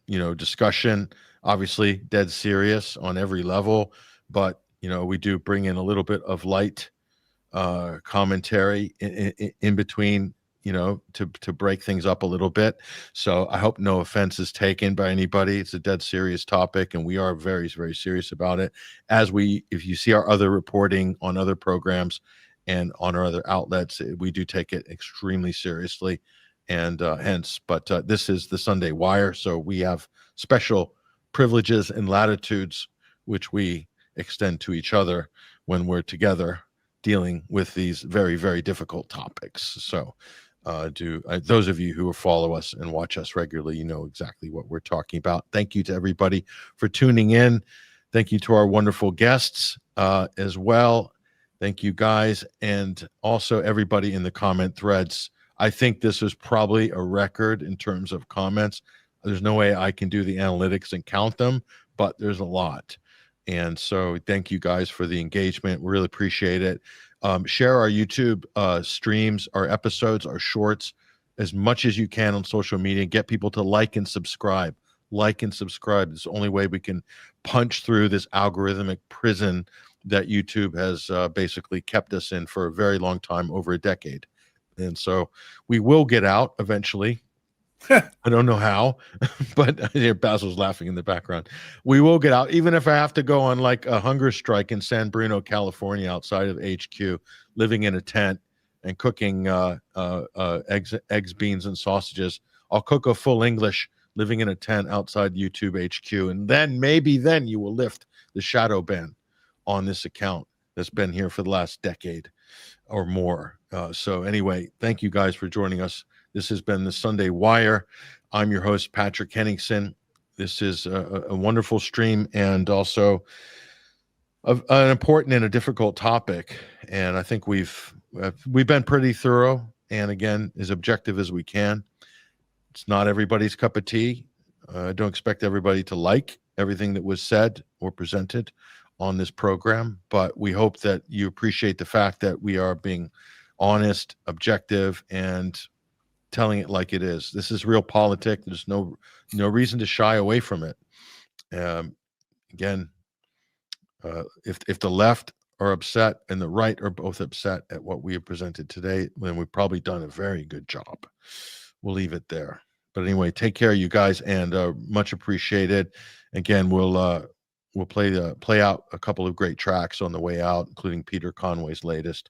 discussion. Obviously, dead serious on every level, but we do bring in a little bit of light commentary in between, to break things up a little bit. So I hope no offense is taken by anybody. It's a dead serious topic, and we are very, very serious about it. If you see our other reporting on other programs and on our other outlets, we do take it extremely seriously, and but this is the Sunday Wire, so we have special privileges and latitudes which we extend to each other when we're together dealing with these very, very difficult topics. So those of you who follow us and watch us regularly, you know exactly what we're talking about. Thank you to everybody for tuning in. Thank you to our wonderful guests as well. Thank you guys, and also everybody in the comment threads. I think this is probably a record in terms of comments. There's no way I can do the analytics and count them, but there's a lot. And so thank you guys for the engagement. We really appreciate it. Share our YouTube streams, our episodes, our shorts as much as you can on social media. Get people to like and subscribe. Like and subscribe. It's the only way we can punch through this algorithmic prison that YouTube has basically kept us in for a very long time, over a decade. And so we will get out eventually. I don't know how, but Basil's laughing in the background. We will get out, even if I have to go on like a hunger strike in San Bruno, California, outside of HQ, living in a tent and cooking eggs, beans, and sausages. I'll cook a full English living in a tent outside YouTube HQ, and then maybe then you will lift the shadow ban on this account that's been here for the last decade or more. So anyway, thank you guys for joining us. This has been the Sunday Wire. I'm your host, Patrick Henningsen. This is a wonderful stream, and also an important and a difficult topic. And I think we've been pretty thorough, and again, as objective as we can. It's not everybody's cup of tea. I don't expect everybody to like everything that was said or presented on this program, but we hope that you appreciate the fact that we are being honest, objective, and telling it like it is. This is real politics. There's no reason to shy away from it. Again, if the left are upset and the right are both upset at what we have presented today, then we've probably done a very good job. We'll leave it there. But anyway, take care, you guys, and much appreciated. Again, we'll play out a couple of great tracks on the way out, including Peter Conway's latest,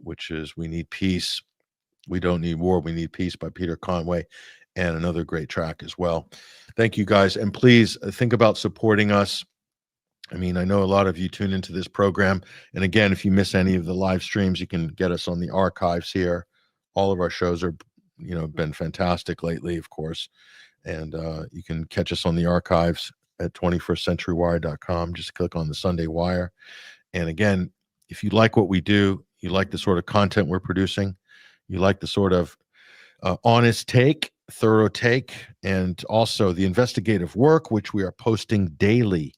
which is "We Need Peace. We Don't Need War. We Need Peace" by Peter Conway, and another great track as well. Thank you, guys, and please think about supporting us. I mean, I know a lot of you tune into this program, and again, if you miss any of the live streams, you can get us on the archives here. All of our shows are, been fantastic lately, of course, and you can catch us on the archives at 21stcenturywire.com. Just click on the Sunday Wire, And again, if you like what we do, you like the sort of content we're producing, you like the sort of honest take, thorough take, and also the investigative work, which we are posting daily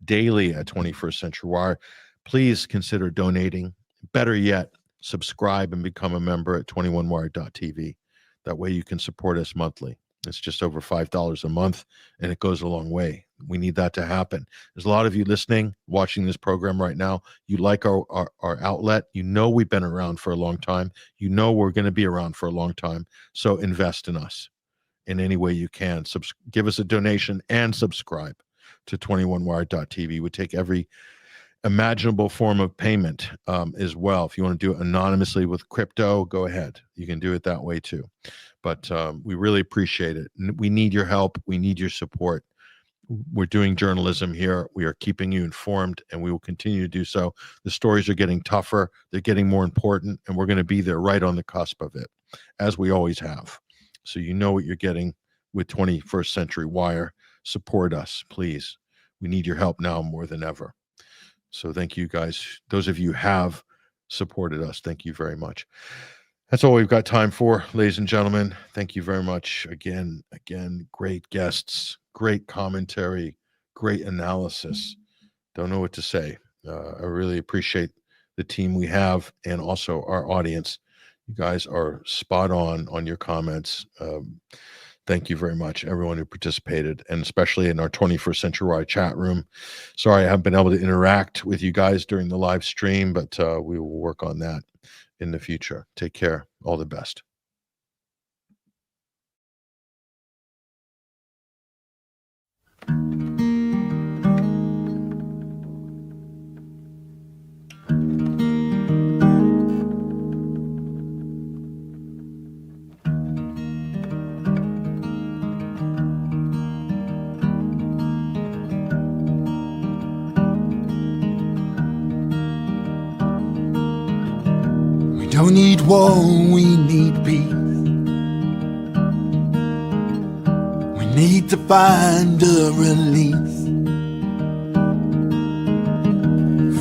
at 21st Century Wire, please consider donating. Better yet, subscribe and become a member at 21wire.tv. That way you can support us monthly. It's just over $5 a month, and it goes a long way. We need that to happen. There's a lot of you listening, watching this program right now. You like our outlet. You know we've been around for a long time. You know we're going to be around for a long time. So invest in us in any way you can. Give us a donation and subscribe to 21wire.tv. We take every imaginable form of payment as well. If you want to do it anonymously with crypto, go ahead. You can do it that way too. But we really appreciate it. We need your help. We need your support. We're doing journalism here. We are keeping you informed, and we will continue to do so. The stories are getting tougher. They're getting more important, and we're going to be there right on the cusp of it, as we always have. So you know what you're getting with 21st Century Wire. Support us, please. We need your help now more than ever. So thank you guys. Those of you who have supported us, thank you very much. That's all we've got time for, ladies and gentlemen. Thank you very much. Again, great guests, great commentary, great analysis. Don't know what to say. I really appreciate the team we have and also our audience. You guys are spot on your comments. Thank you very much, everyone who participated, and especially in our 21st Century Wire chat room. Sorry I haven't been able to interact with you guys during the live stream, but we will work on that in the future. Take care. All the best. Don't need war, we need peace. We need to find a release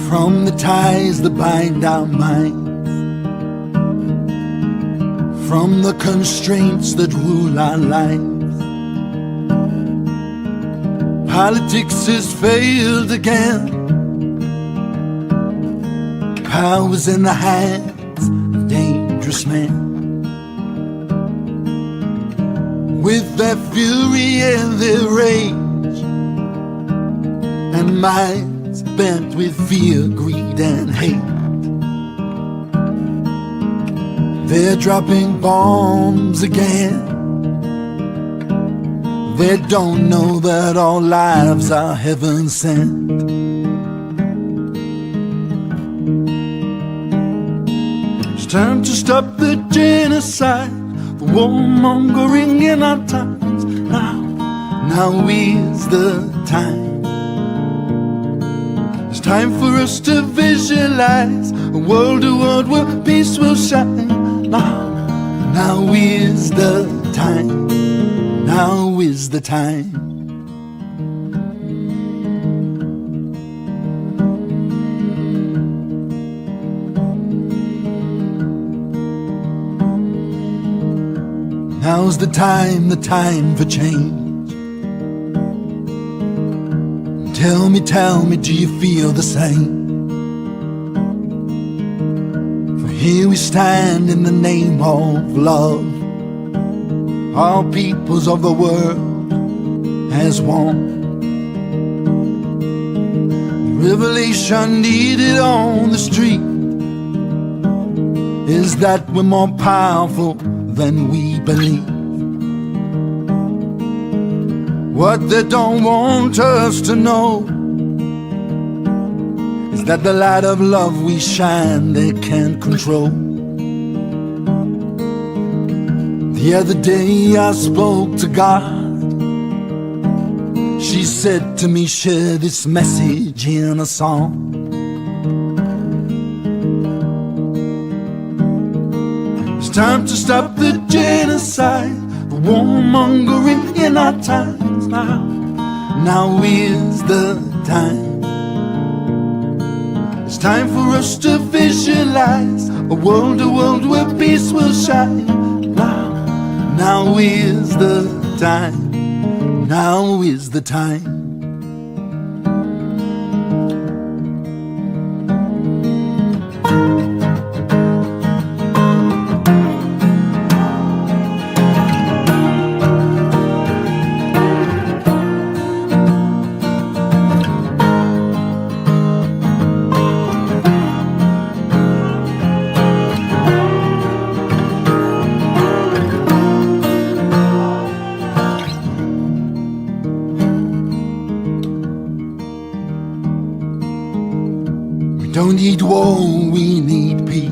from the ties that bind our minds, from the constraints that rule our lives. Politics has failed again. Power's in the hands of dangerous men, with their fury and their rage, and minds bent with fear, greed and hate. They're dropping bombs again. They don't know that all lives are heaven sent. It's time to stop the genocide, the warmongering in our times. Now is the time. It's time for us to visualize a world where peace will shine. Now is the time. Now is the time. Now's the time for change. Tell me, do you feel the same? For here we stand in the name of love, all peoples of the world as one. The revelation needed on the street is that we're more powerful than we believe. What they don't want us to know is that the light of love we shine they can't control. The other day I spoke to God. She said to me, share this message in a song. It's time to stop the genocide, the warmongering in our times. Now is the time. It's time for us to visualize a world where peace will shine. Now is the time. Now is the time. Don't need war, we need peace.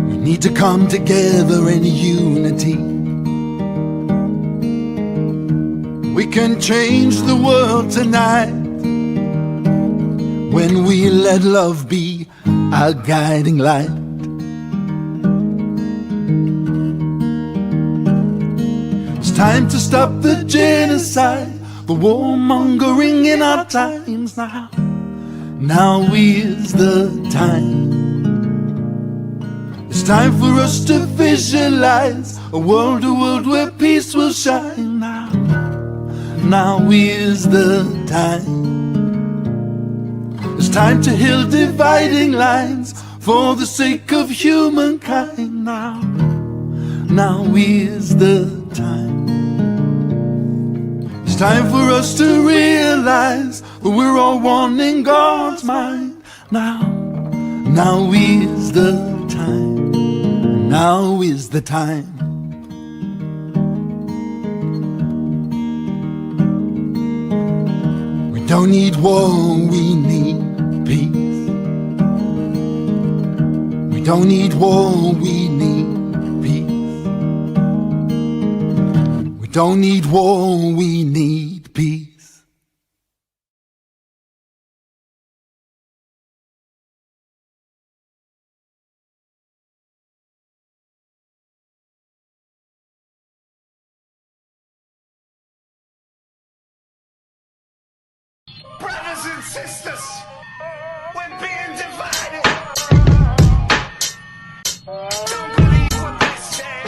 We need to come together in unity. We can change the world tonight when we let love be our guiding light. It's time to stop the genocide, the warmongering in our times now. Now is the time. It's time for us to visualize a world where peace will shine now. Now is the time. It's time to heal dividing lines for the sake of humankind now. Now is the time. It's time for us to realize we're all one in God's mind now. Now is the time. Now is the time. We don't need war, we need peace. We don't need war, we need peace. We don't need war, we need peace. Brothers and sisters, we're being divided. Don't believe what they say.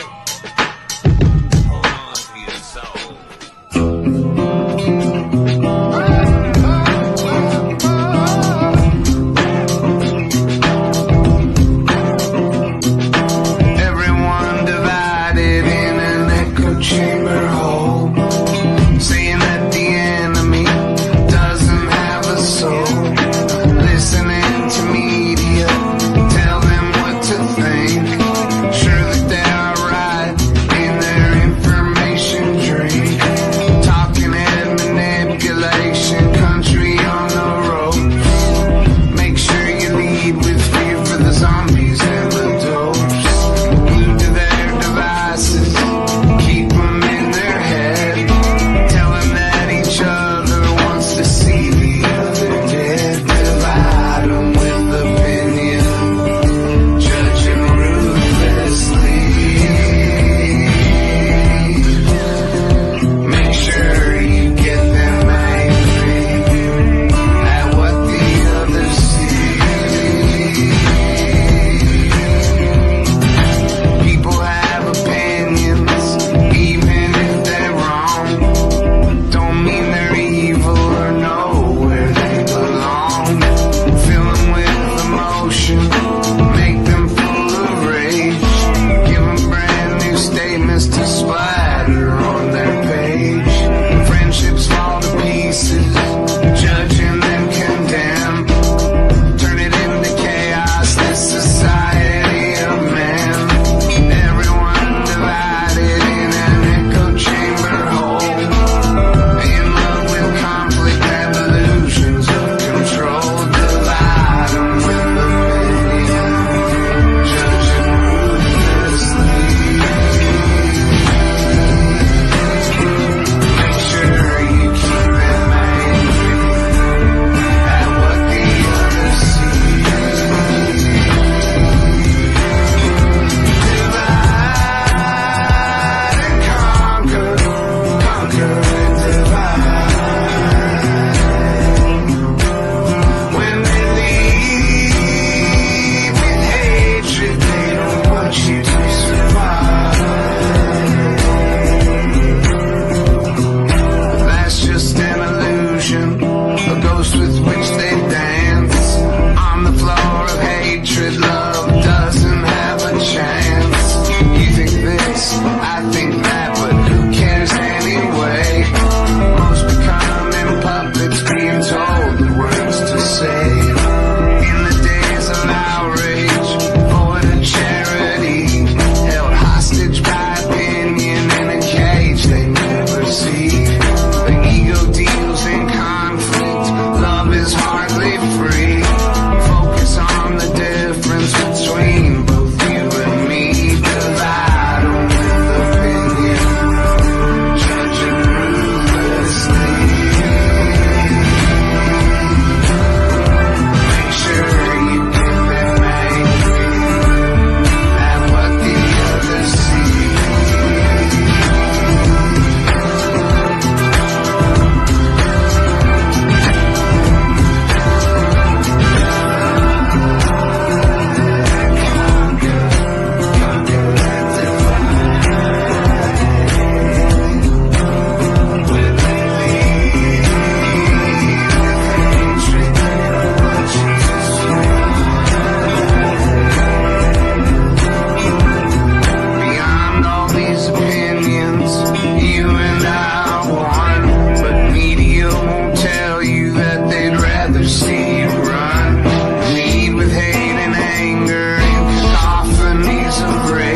Hold on to your soul. Everyone divided in an echo chamber hole, saying that the enemy doesn't have a soul. Listening to media, tell them what to think. break.